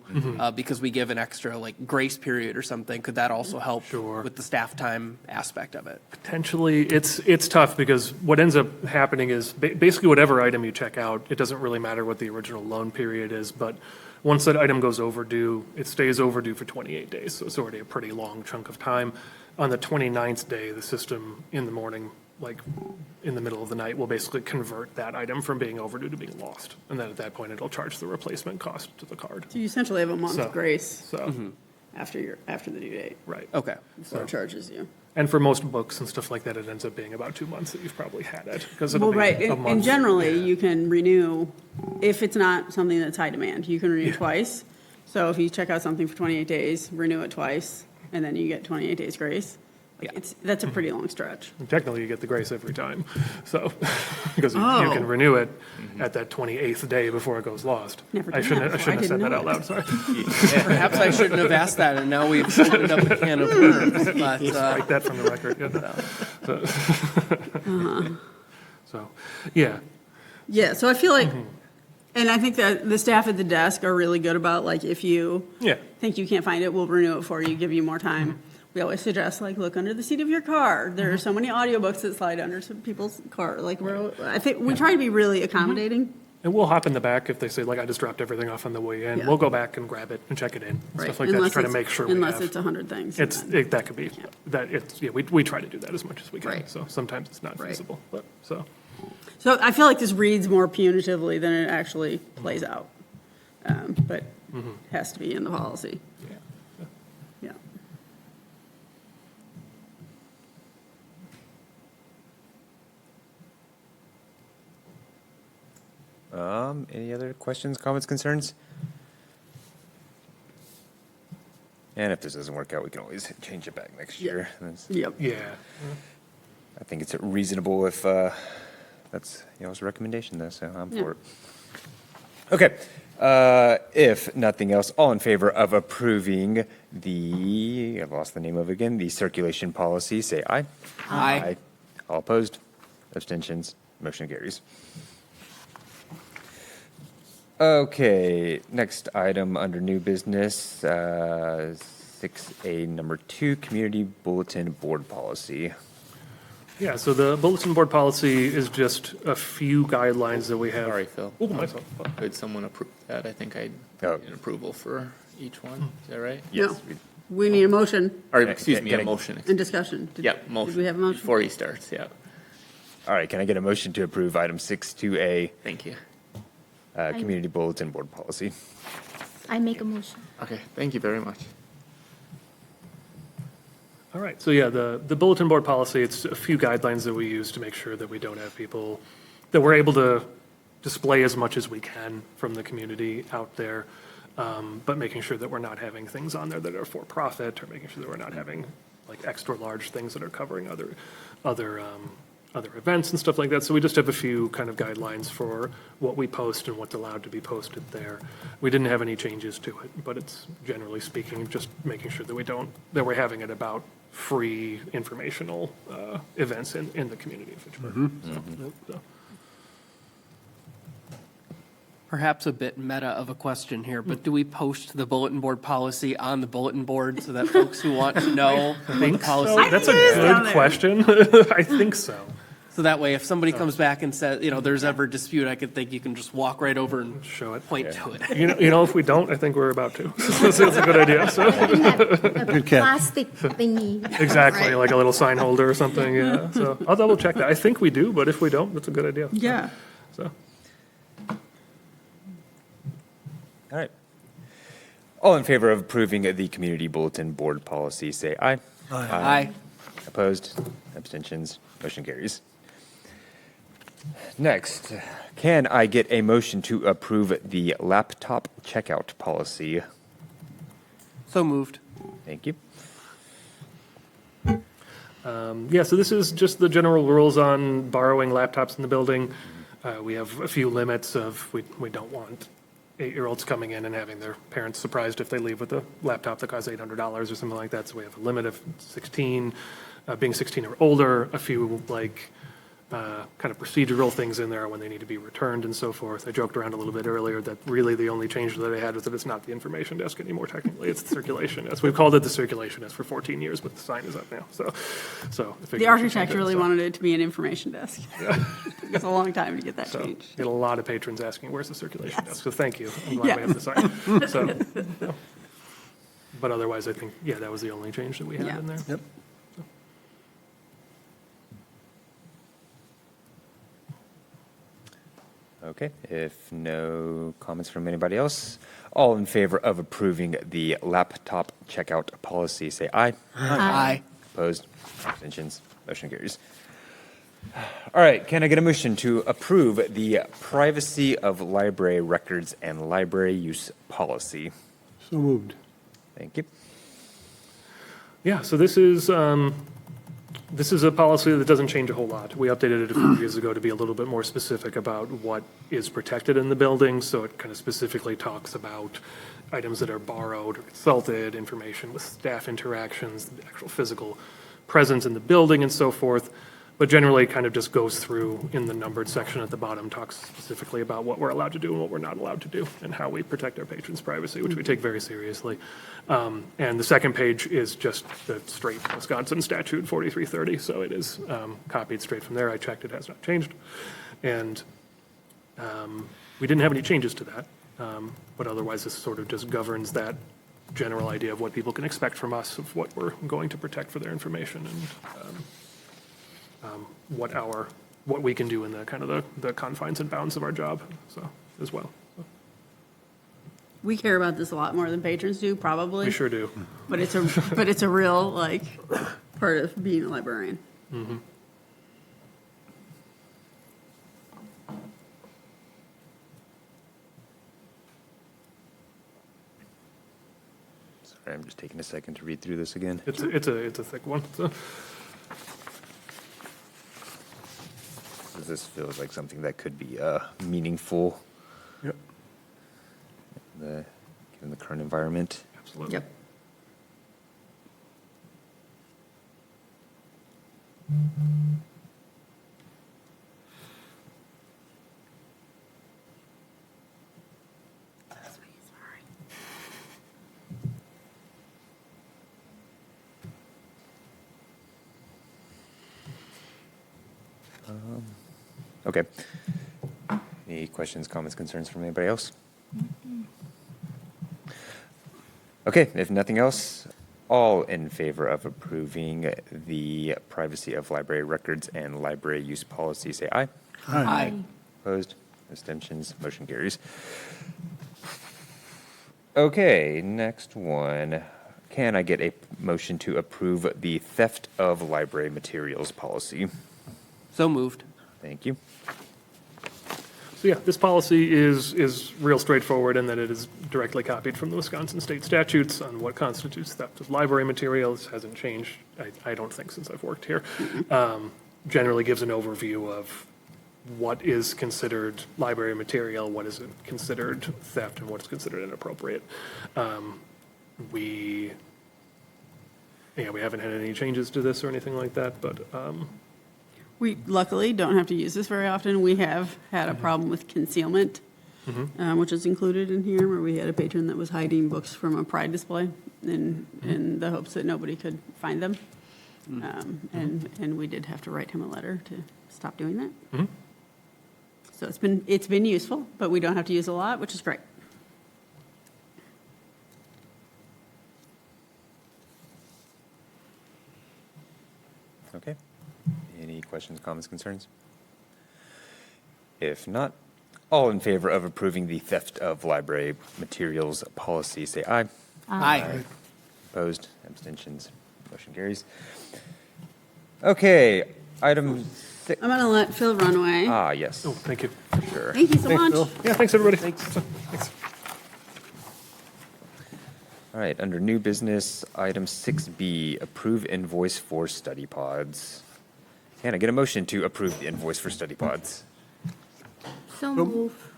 Speaker 10: because we give an extra like grace period or something, could that also help
Speaker 6: Sure.
Speaker 10: with the staff time aspect of it?
Speaker 6: Potentially, it's tough because what ends up happening is basically whatever item you check out, it doesn't really matter what the original loan period is, but once that item goes overdue, it stays overdue for 28 days, so it's already a pretty long chunk of time. On the 29th day, the system in the morning, like in the middle of the night, will basically convert that item from being overdue to being lost. And then at that point, it'll charge the replacement cost to the card.
Speaker 7: So you essentially have a month
Speaker 6: So-
Speaker 7: grace
Speaker 6: So,
Speaker 7: after the due date,
Speaker 6: right.
Speaker 10: Okay.
Speaker 7: before it charges you.
Speaker 6: And for most books and stuff like that, it ends up being about 2 months that you've probably had it. Because it'll
Speaker 7: Well,
Speaker 6: be
Speaker 7: right,
Speaker 6: a
Speaker 7: and
Speaker 6: month.
Speaker 7: generally,
Speaker 6: Yeah.
Speaker 7: you can renew, if it's not something that's high demand, you can renew twice. So if you check out something for 28 days, renew it twice, and then you get 28 days grace. Like, that's a pretty long stretch.
Speaker 6: Technically, you get the grace every time, so, because you
Speaker 7: Oh.
Speaker 6: can renew it at that 28th day before it goes lost.
Speaker 7: Never
Speaker 6: I
Speaker 7: done
Speaker 6: shouldn't
Speaker 7: that
Speaker 6: I shouldn't have
Speaker 7: before. I
Speaker 6: said that
Speaker 7: didn't
Speaker 6: out
Speaker 7: know
Speaker 6: loud, sorry.
Speaker 10: Perhaps I shouldn't have asked that, and now we've opened up a can of worms. But
Speaker 6: Strike that from the record. Yeah. So, yeah,
Speaker 7: Yeah, so I feel like, and I think that the staff at the desk are really good about, like, if you
Speaker 6: yeah,
Speaker 7: think you can't find it, we'll renew it for you, give you more time. We always suggest, like, look under the seat of your car. There are so many audiobooks that slide under some people's car. Like, I think we try to be really accommodating.
Speaker 6: and we'll hop in the back if they say, like, I just dropped everything off on the way in.
Speaker 7: Yeah.
Speaker 6: We'll go back and grab it and check it in,
Speaker 7: Right.
Speaker 6: stuff like that, to try to
Speaker 7: it's-
Speaker 6: make sure we
Speaker 7: Unless
Speaker 6: have.
Speaker 7: it's 100 things.
Speaker 6: That could be, we try to do that as much as we can.
Speaker 7: Right.
Speaker 6: So sometimes it's not
Speaker 7: Right.
Speaker 6: feasible, but, so.
Speaker 7: So I feel like this reads more punitively than it actually plays out. But has to be in the policy.
Speaker 6: Yeah.
Speaker 7: Yeah.
Speaker 4: Any other questions, comments, concerns? And if this doesn't work out, we can always change it back next year.
Speaker 7: Yep.
Speaker 6: Yeah.
Speaker 4: I think it's reasonable if that's it's a recommendation though, so I'm for it. Okay, if nothing else, all in favor of approving I've lost the name of it again, the circulation policy, say aye.
Speaker 10: Aye.
Speaker 4: All opposed? Abstentions? Motion carries. Okay, next item under new business, 6A number 2, community bulletin board policy.
Speaker 6: Yeah, so the bulletin board policy is just a few guidelines that we have.
Speaker 8: Sorry, Phil.
Speaker 6: Oh, myself.
Speaker 8: Could someone approve that? I think I
Speaker 4: Oh.
Speaker 8: need an approval for each one. Is that right?
Speaker 7: No, we need a motion
Speaker 8: Or, excuse me,
Speaker 4: Can
Speaker 8: a
Speaker 4: I-
Speaker 8: motion.
Speaker 7: and discussion.
Speaker 8: Yeah, motion.
Speaker 7: Did we have a motion?
Speaker 8: Before he starts, yeah.
Speaker 4: All right, can I get a motion to approve item 6.2A,
Speaker 8: Thank you.
Speaker 4: community bulletin board policy?
Speaker 5: I make a motion.
Speaker 8: Okay, thank you very much.
Speaker 6: All right, so yeah, the bulletin board policy, it's a few guidelines that we use to make sure that we don't have people, that we're able to display as much as we can from the community out there, but making sure that we're not having things on there that are for profit, or making sure that we're not having like extra large things that are covering other other events and stuff like that. So we just have a few kind of guidelines for what we post and what's allowed to be posted there. We didn't have any changes to it, but it's generally speaking, just making sure that we're having it about free informational events in the community of Fitchburg. So.
Speaker 10: Perhaps a bit meta of a question here, but do we post the bulletin board policy on the bulletin board so that folks who want to know what the policy is?
Speaker 6: That's a good question. I think so.
Speaker 10: So that way, if somebody comes back and says, there's ever dispute, I could think you can just walk right over and
Speaker 6: show it,
Speaker 10: point to it.
Speaker 6: If we don't, I think we're about to. That's a good idea. So.
Speaker 5: A plastic thingy.
Speaker 6: Exactly, right. Like a little sign holder or something. Yeah. So I'll double check that. I think we do, but if we don't, that's a good idea.
Speaker 7: Yeah.
Speaker 6: So.
Speaker 4: All right. All in favor of approving the community bulletin board policy, say aye.
Speaker 10: Aye. Aye.
Speaker 4: Opposed? Abstentions? Motion carries. Next, can I get a motion to approve the laptop checkout policy?
Speaker 10: So moved.
Speaker 4: Thank you.
Speaker 6: So this is just the general rules on borrowing laptops in the building. We have a few limits of, we don't want 8-year-olds coming in and having their parents surprised if they leave with a laptop that costs $800 or something like that. So we have a limit of 16, being 16 or older, a few kind of procedural things in there when they need to be returned and so forth. I joked around a little bit earlier that really the only change that I had was that it's not the information desk anymore technically, it's the circulation desk. We've called it the circulation desk for 14 years, but the sign is up now. So
Speaker 7: the architect really wanted it to be an information desk. Yeah. It took us a long time to get that changed.
Speaker 6: Get a lot of patrons asking, where's the circulation desk? So thank you. I'm glad we have the sign. So, but otherwise, I think, that was the only change that we had in there.
Speaker 9: Yep.
Speaker 4: Okay, if no comments from anybody else, all in favor of approving the laptop checkout policy, say aye.
Speaker 10: Aye.
Speaker 4: Opposed? Abstentions? Motion carries. All right, can I get a motion to approve the privacy of library records and library use policy?
Speaker 9: So moved.
Speaker 4: Thank you.
Speaker 6: Yeah, so this is a policy that doesn't change a whole lot. We updated it a few years ago to be a little bit more specific about what is protected in the building. So it kind of specifically talks about items that are borrowed or consulted, information with staff interactions, the actual physical presence in the building and so forth. But generally kind of just goes through in the numbered section at the bottom, talks specifically about what we're allowed to do and what we're not allowed to do and how we protect our patrons' privacy, which we take very seriously. And the second page is just the straight Wisconsin statute 4330. So it is copied straight from there. I checked, it has not changed. And we didn't have any changes to that. But otherwise, this sort of just governs that general idea of what people can expect from us, of what we're going to protect for their information and what we can do in the kind of the confines and bounds of our job, so as well.
Speaker 7: We care about this a lot more than patrons do, probably.
Speaker 6: We sure do.
Speaker 7: But it's a real part of being a librarian.
Speaker 6: Mm-hmm.
Speaker 4: Sorry, I'm just taking a second to read through this again.
Speaker 6: It's a thick one. So.
Speaker 4: This feels like something that could be meaningful.
Speaker 6: Yep.
Speaker 4: Given the current environment.
Speaker 6: Absolutely.
Speaker 7: Yep.
Speaker 4: Okay. Any questions, comments, concerns from anybody else? Okay, if nothing else, all in favor of approving the privacy of library records and library use policy, say aye.
Speaker 10: Aye.
Speaker 4: Opposed? Abstentions? Motion carries. Okay, next one. Can I get a motion to approve the theft of library materials policy?
Speaker 10: So moved.
Speaker 4: Thank you.
Speaker 6: So yeah, this policy is real straightforward in that it is directly copied from the Wisconsin state statutes on what constitutes theft of library materials. Hasn't changed, I don't think, since I've worked here. generally gives an overview of what is considered library material, what is considered theft, and what is considered inappropriate. We haven't had any changes to this or anything like that, but
Speaker 7: We luckily don't have to use this very often. We have had a problem with concealment, which is included in here, where we had a patron that was hiding books from a pride display in the hopes that nobody could find them. And we did have to write him a letter to stop doing that. So it's been useful, but we don't have to use a lot, which is great.
Speaker 4: Okay. Any questions, comments, concerns? If not, all in favor of approving the theft of library materials policy, say aye.
Speaker 10: Aye.
Speaker 4: Opposed, abstentions, motion carries. Okay, item six.
Speaker 7: I'm going to let Phil run away.
Speaker 4: Ah, yes.
Speaker 6: oh, thank you.
Speaker 4: Sure.
Speaker 7: Thank you so much.
Speaker 6: Yeah, thanks, everybody. Thanks.
Speaker 4: All right, under new business, item 6B, approve invoice for study pods. Can I get a motion to approve the invoice for study pods?
Speaker 5: So move.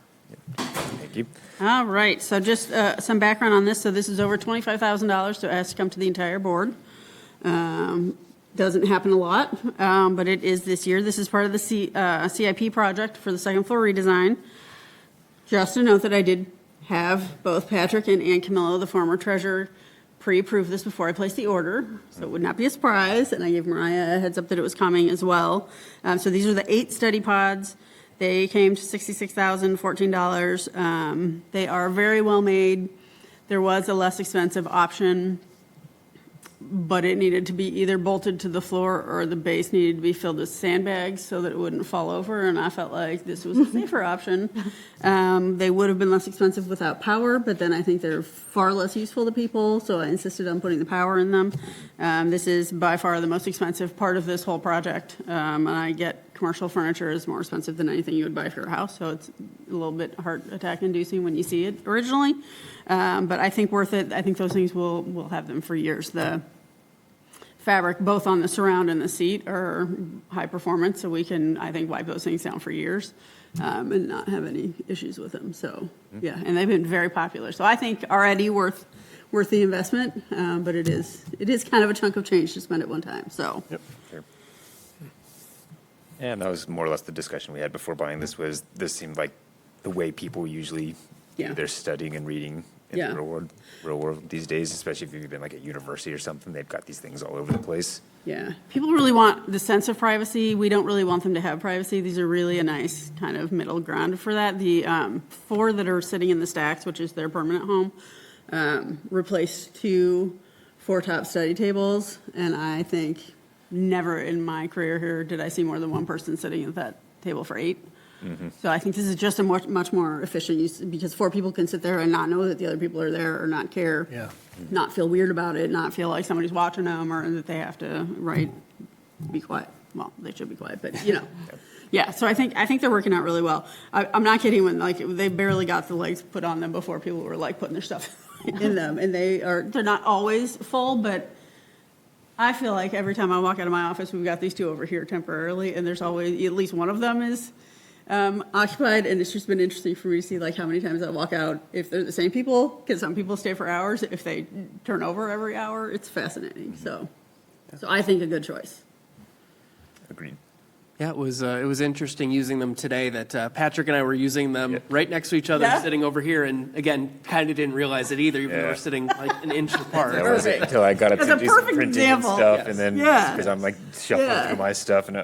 Speaker 4: Thank you.
Speaker 7: All right, so just some background on this. So this is over $25,000, so it has to come to the entire board. Doesn't happen a lot, but it is this year. This is part of the CIP project for the second floor redesign. Just a note that I did have both Patrick and Ann Camillo, the former treasurer, pre-approve this before I placed the order, so it would not be a surprise, and I gave Mariah a heads up that it was coming as well. So these are the 8 study pods. They came to $66,014. They are very well made. There was a less expensive option, but it needed to be either bolted to the floor or the base needed to be filled with sandbags so that it wouldn't fall over, and I felt like this was a safer option. They would have been less expensive without power, but then I think they're far less useful to people, so I insisted on putting the power in them. This is by far the most expensive part of this whole project, and I get commercial furniture is more expensive than anything you would buy for your house, so it's a little bit heart attack inducing when you see it originally, but I think worth it. I think those things we'll have them for years. The fabric, both on the surround and the seat, are high performance, so we can, I think, wipe those things down for years and not have any issues with them. So, yeah, and they've been very popular. So I think already worth the investment, but it is kind of a chunk of change to spend at one time. So.
Speaker 4: Yep, sure. And that was more or less the discussion we had before buying this. This seemed like the way people usually do their studying and reading in the real world these days, especially if you've been like at university or something. They've got these things all over the place.
Speaker 7: Yeah, people really want the sense of privacy. We don't really want them to have privacy. These are really a nice kind of middle ground for that. The 4 that are sitting in the stacks, which is their permanent home, replaced 2 4-top study tables, and I think never in my career here did I see more than one person sitting at that table for 8. So I think this is just a much more efficient use, because 4 people can sit there and not know that the other people are there, or not care, not feel weird about it, not feel like somebody's watching them, or that they have to be quiet. Well, they should be quiet, but yeah. So I think they're working out really well. I'm not kidding when they barely got the legs put on them before people were putting their stuff in them, and they're not always full, but I feel like every time I walk out of my office, we've got these 2 over here temporarily, and there's always at least one of them is occupied, and it's just been interesting for me to see how many times I walk out, if they're the same people, because some people stay for hours. If they turn over every hour, it's fascinating. So I think a good choice.
Speaker 4: Agreed.
Speaker 10: Yeah, it was interesting using them today, that Patrick and I were using them right next to each other, sitting over here, and again, kind of didn't realize it either, even though we're sitting an inch apart.
Speaker 4: That was it until I got up to do some printing
Speaker 7: example.
Speaker 4: and stuff, and then because I'm shuffling through my stuff, and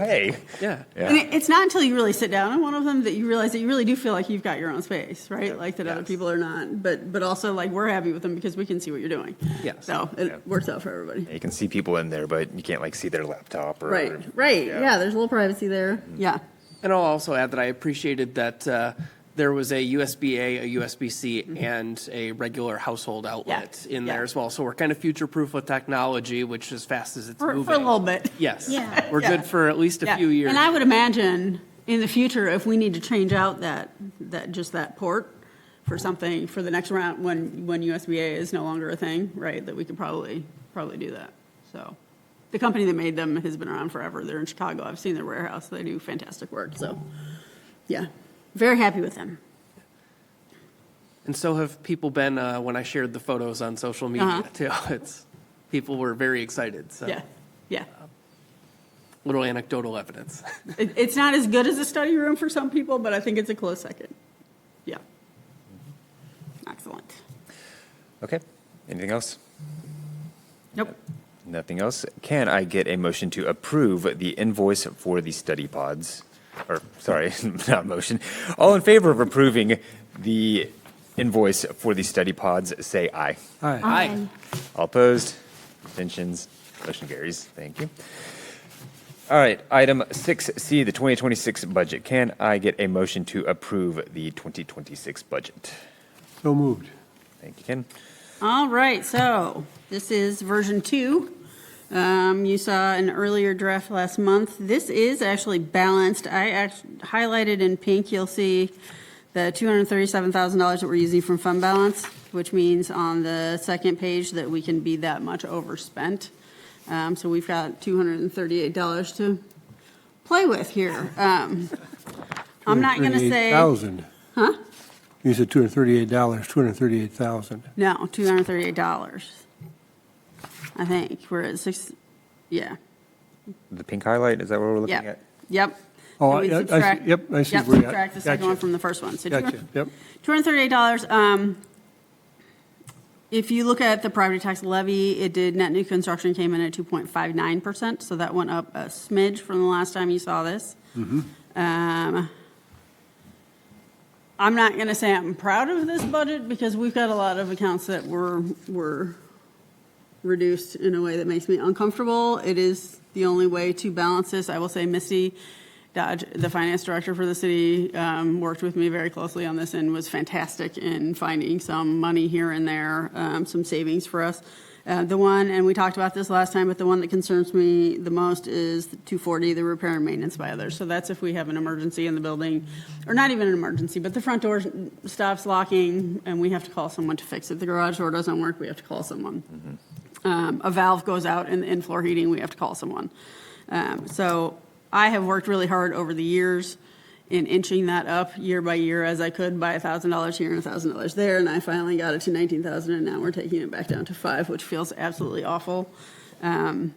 Speaker 4: hey.
Speaker 10: Yeah.
Speaker 7: And it's not until you really sit down on one of them that you realize that you really do feel like you've got your own space, right? That other people are not. But also, we're happy with them because we can see what you're doing.
Speaker 10: Yeah.
Speaker 7: So it works out for everybody.
Speaker 4: You can see people in there, but you can't see their laptop.
Speaker 7: Right. Yeah, there's a little privacy there. Yeah.
Speaker 10: And I'll also add that I appreciated that there was a USB-A, a USB-C, and a regular household outlet in there as well. So we're kind of future-proof with technology, which as fast as it's moving.
Speaker 7: For a little bit.
Speaker 10: Yes.
Speaker 5: Yeah.
Speaker 10: We're good for at least a few years.
Speaker 7: And I would imagine in the future, if we need to change out that port for something for the next round, when USB-A is no longer a thing, right, that we could probably do that. So. the company that made them has been around forever. They're in Chicago. I've seen their warehouse. They do fantastic work. So, yeah, very happy with them.
Speaker 10: And so have people been when I shared the photos on social media too. People were very excited. So
Speaker 7: Yeah.
Speaker 10: little anecdotal evidence.
Speaker 7: It's not as good as a study room for some people, but I think it's a close second. Yeah. Excellent.
Speaker 4: Okay. Anything else?
Speaker 7: Nope.
Speaker 4: Nothing else. Can I get a motion to approve the invoice for the study pods? Or, sorry, not motion. All in favor of approving the invoice for the study pods, say aye.
Speaker 10: Aye.
Speaker 4: All opposed? Abstentions? Motion carries. Thank you. All right, item 6C, the 2026 budget. Can I get a motion to approve the 2026 budget?
Speaker 9: So moved.
Speaker 4: Thank you, Ken.
Speaker 7: All right, so this is version 2. You saw an earlier draft last month. This is actually balanced. I highlighted in pink, you'll see the $237,000 that we're using from fund balance, which means on the second page that we can be that much overspent. So we've got $238 to play with here. I'm not going to say.
Speaker 9: $238,000.
Speaker 7: Huh?
Speaker 9: You said $238, $238,000.
Speaker 7: No, $238. I think we're at yeah.
Speaker 4: The pink highlight, is that what we're looking at?
Speaker 7: Yep.
Speaker 9: Oh,
Speaker 7: And we
Speaker 9: I
Speaker 7: subtract-
Speaker 9: see, yep, I see
Speaker 7: Yep,
Speaker 9: where you're at.
Speaker 7: subtract the second
Speaker 9: Gotcha.
Speaker 7: one from the first one. So
Speaker 9: Gotcha, yep.
Speaker 7: $238. If you look at the property tax levy, it did, net new construction came in at 2.59%, so that went up a smidge from the last time you saw this. I'm not going to say I'm proud of this budget because we've got a lot of accounts that were reduced in a way that makes me uncomfortable. It is the only way to balance this. I will say Misty Dodge, the finance director for the city, worked with me very closely on this and was fantastic in finding some money here and there, some savings for us. The one, and we talked about this last time, but the one that concerns me the most is the 240, the repair and maintenance by others. So that's if we have an emergency in the building, or not even an emergency, but the front door stops locking and we have to call someone to fix it. The garage door doesn't work, we have to call someone. A valve goes out in the in-floor heating, we have to call someone. So I have worked really hard over the years in inching that up year by year as I could by $1,000 here and $1,000 there, and I finally got it to $19,000, and now we're taking it back down to $5,000, which feels absolutely awful. The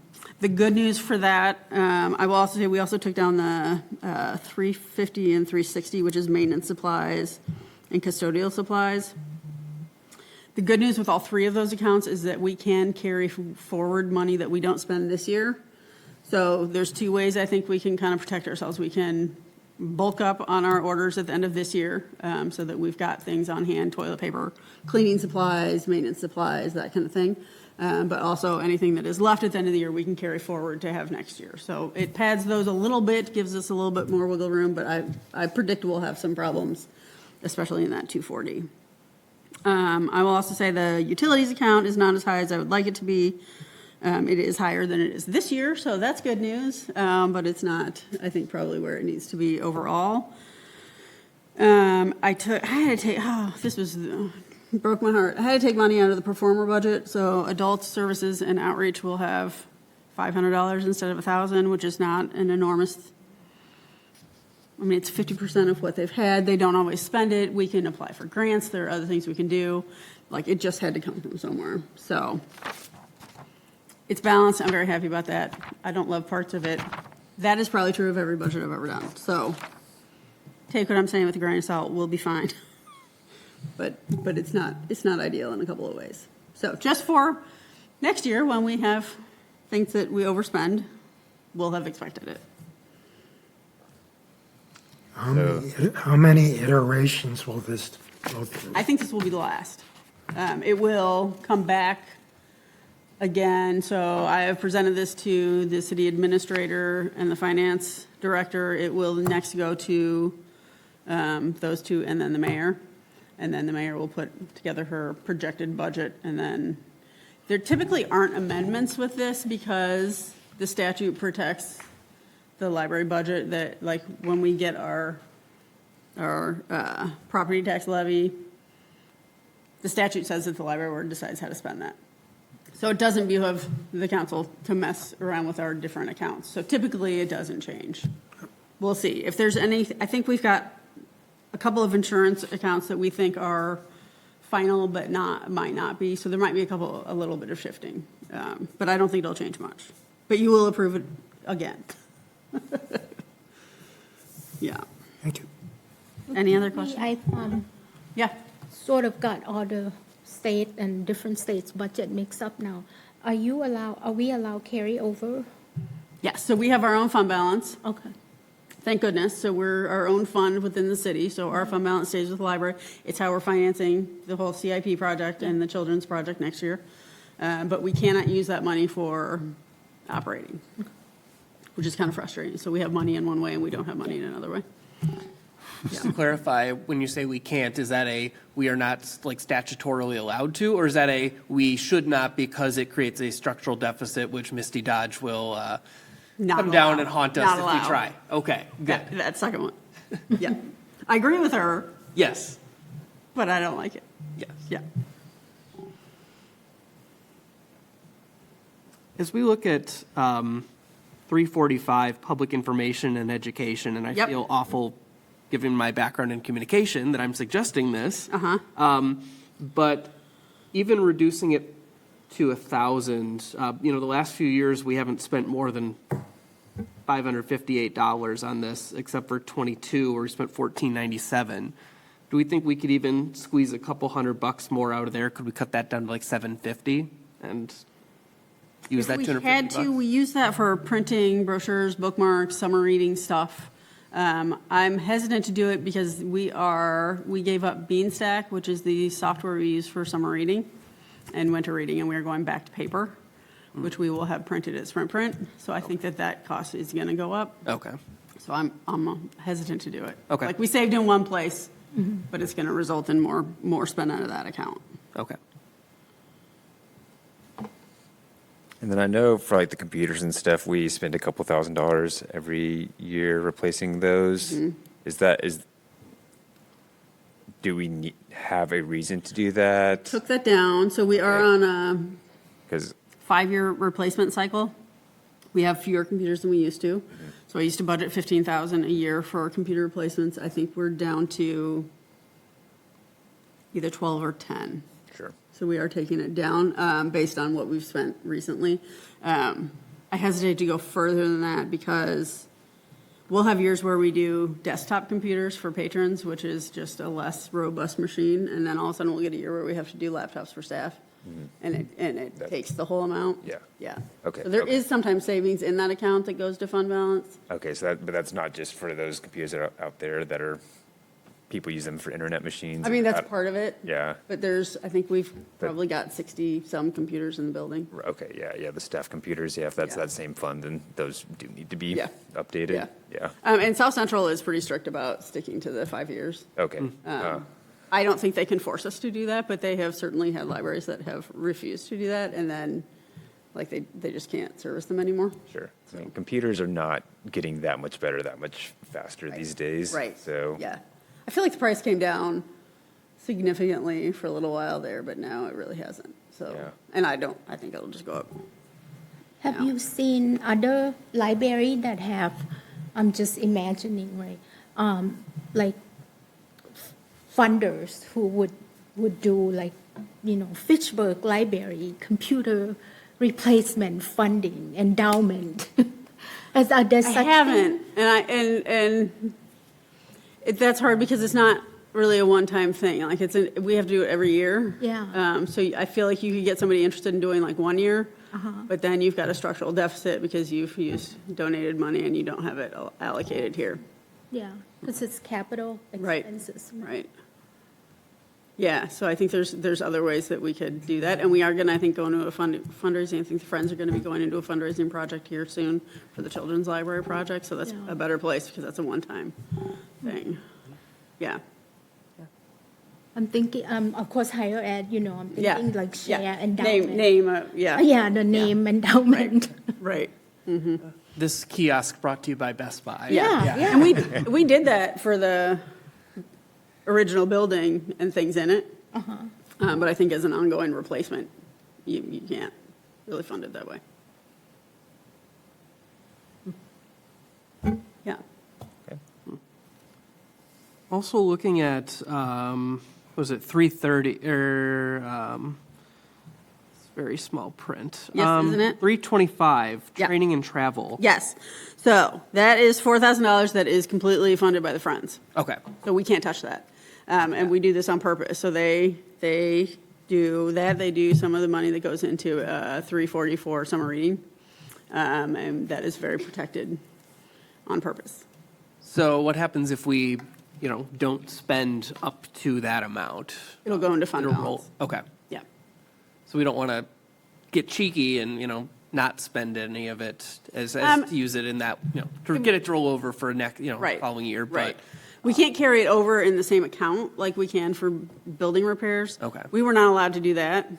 Speaker 7: good news for that, I will also say we also took down the 350 and 360, which is maintenance supplies and custodial supplies. The good news with all three of those accounts is that we can carry forward money that we don't spend this year. So there's two ways I think we can kind of protect ourselves. We can bulk up on our orders at the end of this year so that we've got things on hand, toilet paper, cleaning supplies, maintenance supplies, that kind of thing. But also anything that is left at the end of the year we can carry forward to have next year. So it pads those a little bit, gives us a little bit more wiggle room, but I predict we'll have some problems, especially in that 240. I will also say the utilities account is not as high as I would like it to be. It is higher than it is this year, so that's good news, but it's not, I think, probably where it needs to be overall. Broke my heart. I had to take money out of the performer budget, so adult services and outreach will have $500 instead of $1,000, which is not an enormous, I mean, it's 50% of what they've had. They don't always spend it. We can apply for grants. There are other things we can do. Like, it just had to come from somewhere, so it's balanced. I'm very happy about that. I don't love parts of it. That is probably true of every budget I've ever done. So take what I'm saying with a grain of salt. We'll be fine. But it's not ideal in a couple of ways. So just for next year, when we have things that we overspend, we'll have expected it.
Speaker 11: How many iterations will this go through?
Speaker 7: I think this will be the last. It will come back again, so I have presented this to the city administrator and the finance director. It will next go to those two and then the mayor. And then the mayor will put together her projected budget. And then there typically aren't amendments with this because the statute protects the library budget, that like when we get our property tax levy, the statute says that the library board decides how to spend that. So it doesn't behove the council to mess around with our different accounts. So typically, it doesn't change. We'll see. If there's any, I think we've got a couple of insurance accounts that we think are final, but might not be. So there might be a little bit of shifting. But I don't think it'll change much. But you will approve it again. Yeah.
Speaker 11: Thank you.
Speaker 7: Any other questions?
Speaker 5: I
Speaker 7: Yeah.
Speaker 5: sort of got all the state and different states' budget mixed up now. Are we allowed carryover?
Speaker 7: Yes, so we have our own fund balance.
Speaker 5: Okay.
Speaker 7: Thank goodness. So we're our own fund within the city. So our fund balance stays with the library. It's how we're financing the whole CIP project and the children's project next year. But we cannot use that money for operating, which is kind of frustrating. So we have money in one way and we don't have money in another way.
Speaker 10: Just to clarify, when you say we can't, is that we are not like statutorily allowed to, or is that we should not because it creates a structural deficit, which Misty Dodge will come down and haunt us if we try? Okay, good.
Speaker 7: That second one. Yeah. I agree with her,
Speaker 10: Yes.
Speaker 7: but I don't like it.
Speaker 10: Yes.
Speaker 7: Yeah.
Speaker 10: As we look at 345, public information and education, and I
Speaker 7: Yep.
Speaker 10: feel awful, given my background in communication, that I'm suggesting this. But even reducing it to 1,000, the last few years, we haven't spent more than $558 on this, except for 22, where we spent $1,497. Do we think we could even squeeze a couple $100 more out of there? Could we cut that down to like $750 and use that
Speaker 7: If we
Speaker 10: $250?
Speaker 7: had to, we use that for printing brochures, bookmarks, summer reading stuff. I'm hesitant to do it because we gave up Beanstack, which is the software we use for summer reading and winter reading, and we are going back to paper, which we will have printed at Sprint Print. So I think that cost is going to go up.
Speaker 10: Okay.
Speaker 7: So I'm hesitant to do it.
Speaker 10: Okay.
Speaker 7: Like we saved in one place, but it's going to result in more spent out of that account.
Speaker 10: Okay.
Speaker 4: And then I know for like the computers and stuff, we spend a couple $1,000s every year replacing those. Do we have a reason to do that?
Speaker 7: Took that down. So we are on a
Speaker 4: Because
Speaker 7: 5-year replacement cycle. We have fewer computers than we used to. So I used to budget $15,000 a year for computer replacements. I think we're down to either 12 or 10.
Speaker 4: sure.
Speaker 7: So we are taking it down based on what we've spent recently. I hesitate to go further than that because we'll have years where we do desktop computers for patrons, which is just a less robust machine. And then all of a sudden we'll get a year where we have to do laptops for staff. And it takes the whole amount.
Speaker 4: Yeah.
Speaker 7: Yeah.
Speaker 4: Okay,
Speaker 7: So there
Speaker 4: okay.
Speaker 7: is sometimes savings in that account that goes to fund balance.
Speaker 4: Okay, so but that's not just for those computers that are out there that are, people use them for internet machines?
Speaker 7: I mean, that's part of it.
Speaker 4: Yeah.
Speaker 7: But I think we've probably got 60-some computers in the building.
Speaker 4: Okay, yeah, the staff computers, if that's
Speaker 7: Yeah.
Speaker 4: that same fund, then those do need to be
Speaker 7: Yeah.
Speaker 4: updated? Yeah.
Speaker 7: And South Central is pretty strict about sticking to the 5 years.
Speaker 4: Okay.
Speaker 7: I don't think they can force us to do that, but they have certainly had libraries that have refused to do that, and then, like, they just can't service them anymore.
Speaker 4: Sure. I mean, computers are not getting that much better, that much faster these days.
Speaker 7: Right.
Speaker 4: So.
Speaker 7: Yeah. I feel like the price came down significantly for a little while there, but now it really hasn't. So,
Speaker 4: Yeah.
Speaker 7: and I think it'll just go up.
Speaker 5: Have you seen other library that have, I'm just imagining, right, like funders who would do like, Fitchburg Library, computer replacement funding, endowment. Is there such
Speaker 7: I haven't, and that's hard because it's not really a one-time thing. Like we have to do it every year.
Speaker 5: Yeah.
Speaker 7: So I feel like you could get somebody interested in doing like 1 year, but then you've got a structural deficit because you've used donated money and you don't have it allocated here.
Speaker 5: Yeah, because it's capital expenses.
Speaker 7: Right. Yeah, so I think there's other ways that we could do that, and we are going to, I think, go into a fundraising. I think the Friends are going to be going into a fundraising project here soon for the Children's Library project, so that's
Speaker 5: Yeah.
Speaker 7: a better place because that's a one-time thing. Yeah.
Speaker 5: I'm thinking, of course, higher ed, I'm thinking like share endowment.
Speaker 7: Name, yeah.
Speaker 5: Yeah, the name endowment.
Speaker 7: Right.
Speaker 10: This kiosk brought to you by Best Buy.
Speaker 5: Yeah.
Speaker 7: And we did that for the original building and things in it. But I think as an ongoing replacement, you can't really funded that way. Yeah.
Speaker 10: Also looking at, was it 330, it's very small print.
Speaker 7: Yes, isn't it?
Speaker 10: 325,
Speaker 7: Yeah.
Speaker 10: training and travel.
Speaker 7: Yes. So that is $4,000 that is completely funded by the Friends.
Speaker 10: Okay.
Speaker 7: So we can't touch that. And we do this on purpose. So they do that. They do some of the money that goes into 344 summer reading. And that is very protected on purpose.
Speaker 10: So what happens if we, don't spend up to that amount?
Speaker 7: It'll go into fund
Speaker 10: It'll roll-
Speaker 7: balance.
Speaker 10: Okay.
Speaker 7: Yeah.
Speaker 10: So we don't want to get cheeky and, not spend any of it as to use it in that, to get it to roll over for next,
Speaker 7: Right.
Speaker 10: following year.
Speaker 7: Right.
Speaker 10: But
Speaker 7: We can't carry it over in the same account like we can for building repairs.
Speaker 10: Okay.
Speaker 7: We were not allowed to do that.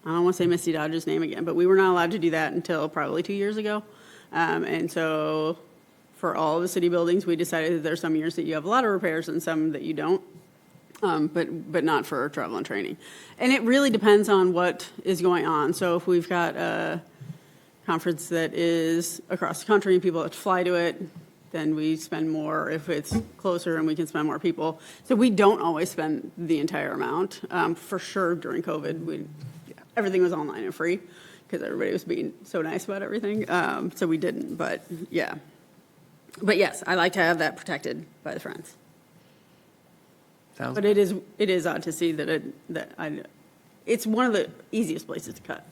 Speaker 7: I don't want to say Misty Dodge's name again, but we were not allowed to do that until probably 2 years ago. And so for all of the city buildings, we decided that there's some years that you have a lot of repairs and some that you don't. But not for travel and training. And it really depends on what is going on. So if we've got a conference that is across the country and people have to fly to it, then we spend more if it's closer and we can spend more people. So we don't always spend the entire amount. For sure, during COVID, everything was online and free because everybody was being so nice about everything. So we didn't, but yeah. But yes, I like to have that protected by the Friends.
Speaker 10: sounds
Speaker 7: But it is odd to see that it's one of the easiest places to cut,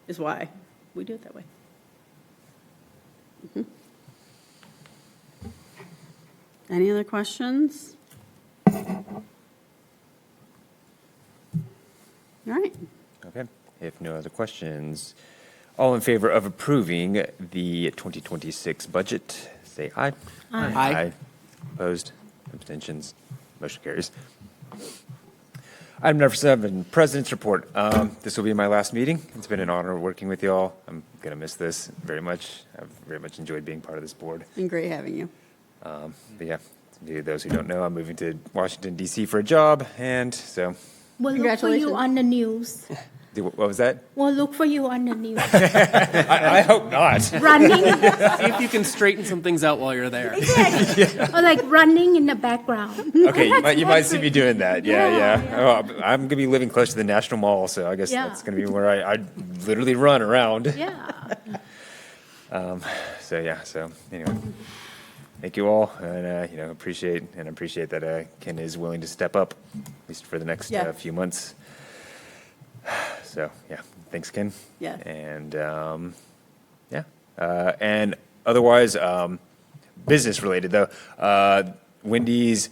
Speaker 7: is why we do it that way. Mhm. Any other questions? All right.
Speaker 4: Okay, if no other questions, all in favor of approving the 2026 budget, say aye.
Speaker 10: Aye.
Speaker 4: Opposed, abstentions, motion carries. Item number 7, President's Report. This will be my last meeting. It's been an honor working with you all. I'm going to miss this very much. I've very much enjoyed being part of this board.
Speaker 7: Been great having you.
Speaker 4: But yeah, to those who don't know, I'm moving to Washington, D.C. for a job, and so,
Speaker 5: We'll look for you
Speaker 7: Congratulations.
Speaker 5: on the news.
Speaker 4: what was that?
Speaker 5: We'll look for you on the news.
Speaker 4: I hope not.
Speaker 5: Running,
Speaker 10: See if you can straighten some things out while you're there.
Speaker 5: or like running in the background.
Speaker 4: Okay, you might see me doing that. Yeah.
Speaker 5: Yeah.
Speaker 4: Oh, I'm going to be living close to the National Mall, so I guess
Speaker 5: Yeah.
Speaker 4: that's going to be where I literally run around.
Speaker 5: Yeah.
Speaker 4: So anyway, thank you all, and appreciate that Ken is willing to step up, at least for the next
Speaker 7: Yeah.
Speaker 4: few months. So yeah, thanks, Ken.
Speaker 7: Yeah.
Speaker 4: And and otherwise, business related though, Wendy's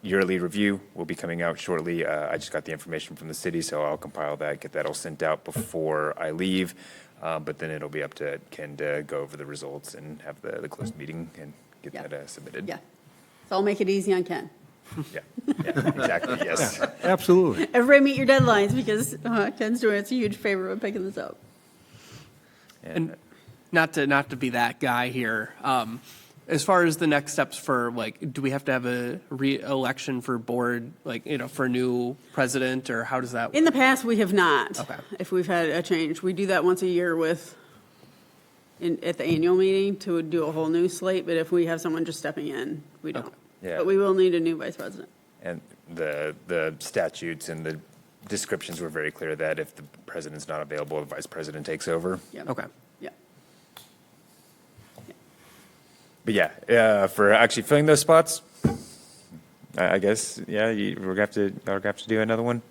Speaker 4: yearly review will be coming out shortly. I just got the information from the city, so I'll compile that, get that all sent out before I leave. But then it'll be up to Ken to go over the results and have the closed meeting and get
Speaker 7: Yeah.
Speaker 4: that submitted.
Speaker 7: Yeah. So I'll make it easy on Ken.
Speaker 4: Yeah, exactly, yes.
Speaker 9: Absolutely.
Speaker 7: Everybody meet your deadlines because Ken's doing us a huge favor by picking this up.
Speaker 10: And not to be that guy here, as far as the next steps for, do we have to have a re-election for board, for a new president, or how does that work?
Speaker 7: In the past, we have not.
Speaker 10: Okay.
Speaker 7: If we've had a change, we do that once a year at the annual meeting to do a whole new slate, but if we have someone just stepping in, we don't.
Speaker 10: Okay.
Speaker 4: Yeah.
Speaker 7: But we will need a new vice president.
Speaker 4: And the statutes and the descriptions were very clear that if the president's not available, the vice president takes over.
Speaker 7: Yeah.
Speaker 10: Okay.
Speaker 7: Yeah.
Speaker 4: But yeah, for actually filling those spots, I guess, yeah, we're gonna have to do another one,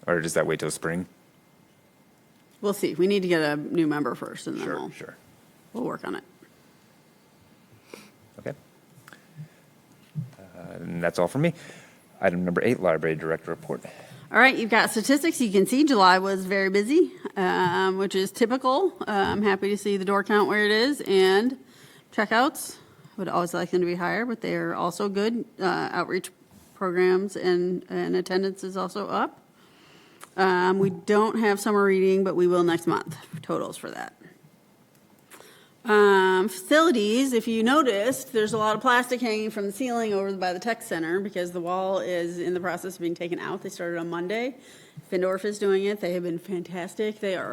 Speaker 4: or does that wait till spring?
Speaker 7: We'll see. We need to get a new member first, and then
Speaker 4: Sure.
Speaker 7: we'll work on it.
Speaker 4: Okay. And that's all from me. Item number 8, Library Director Report.
Speaker 7: All right, you've got statistics. You can see July was very busy, which is typical. I'm happy to see the door count where it is, and checkouts. Would always like them to be higher, but they are also good. Outreach programs and attendance is also up. We don't have summer reading, but we will next month, totals for that. Facilities, if you noticed, there's a lot of plastic hanging from the ceiling over by the tech center because the wall is in the process of being taken out. They started on Monday. Findorf is doing it. They have been fantastic. They are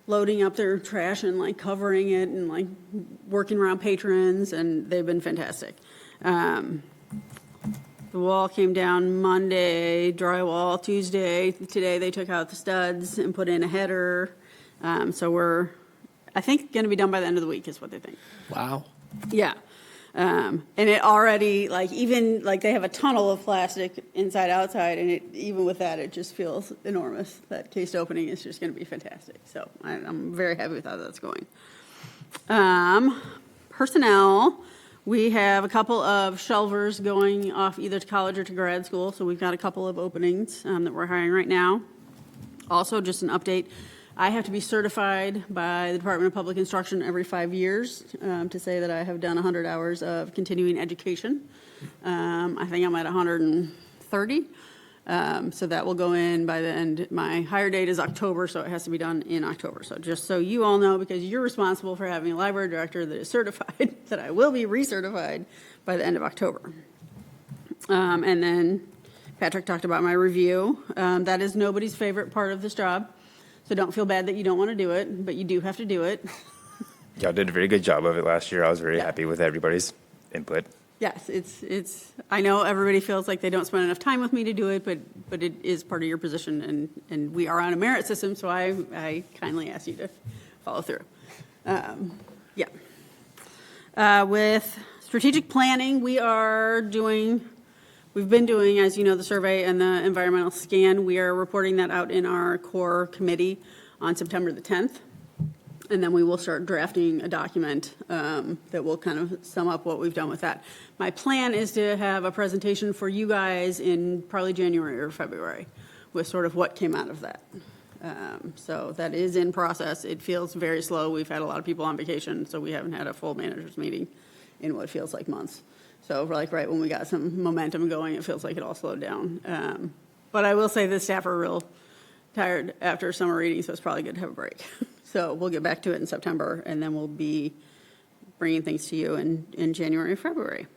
Speaker 7: loading up their trash and like covering it and like working around patrons, and they've been fantastic. The wall came down Monday, drywall Tuesday. Today they took out the studs and put in a header. So we're, I think, going to be done by the end of the week is what they think.
Speaker 10: Wow.
Speaker 7: Yeah. And it already, like, even, like, they have a tunnel of plastic inside, outside, and it, even with that, it just feels enormous. That cased opening is just going to be fantastic. So I'm very happy with how that's going. Personnel, we have a couple of shelvers going off either to college or to grad school. So we've got a couple of openings that we're hiring right now. Also, just an update. I have to be certified by the Department of Public Instruction every 5 years to say that I have done 100 hours of continuing education. I think I'm at 130. So that will go in by the end. My hire date is October, so it has to be done in October. So just so you all know, because you're responsible for having a library director that is certified, that I will be recertified by the end of October. And then Patrick talked about my review. That is nobody's favorite part of this job. So don't feel bad that you don't want to do it, but you do have to do it.
Speaker 4: Y'all did a very good job of it last year. I was very happy with everybody's input.
Speaker 7: Yes, it's. I know everybody feels like they don't spend enough time with me to do it, but it is part of your position, and we are on a merit system, so I kindly ask you to follow through. With strategic planning, we've been doing, as you know, the survey and the environmental scan. We are reporting that out in our core committee on September the 10th. And then we will start drafting a document that will kind of sum up what we've done with that. My plan is to have a presentation for you guys in probably January or February with sort of what came out of that. So that is in process. It feels very slow. We've had a lot of people on vacation, so we haven't had a full managers meeting in what feels like months. So like right when we got some momentum going, it feels like it all slowed down. But I will say the staff are real tired after summer reading, so it's probably good to have a break. So we'll get back to it in September, and then we'll be bringing things to you in January or February.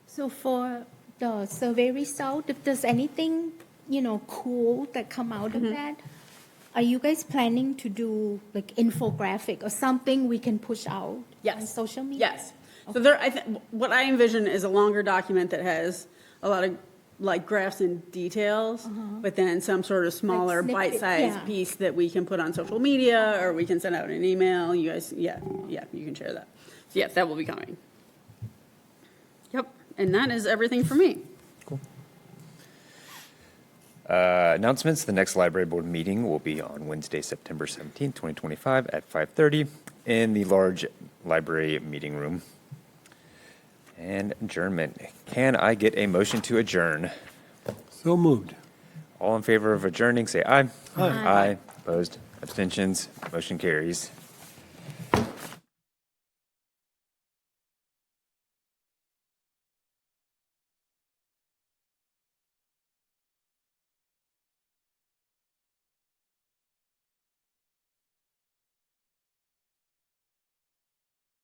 Speaker 5: So for the survey result, if there's anything, cool that come out of that, are you guys planning to do like infographic or something we can push out on social media?
Speaker 7: Yes. So what I envision is a longer document that has a lot of like graphs and details, but then some sort of smaller
Speaker 5: Like
Speaker 7: bite-sized piece that we can put on social media, or we can send out an email. You guys, you can share that. So yes, that will be coming. Yep, and that is everything for me.
Speaker 4: Cool. Announcements. The next library board meeting will be on Wednesday, September 17th, 2025 at 5:30 in the large library meeting room. And adjournment. Can I get a motion to adjourn?
Speaker 9: So moved.
Speaker 4: All in favor of adjourning, say aye.
Speaker 9: Aye.
Speaker 4: Aye. Opposed? Abstentions? Motion carries.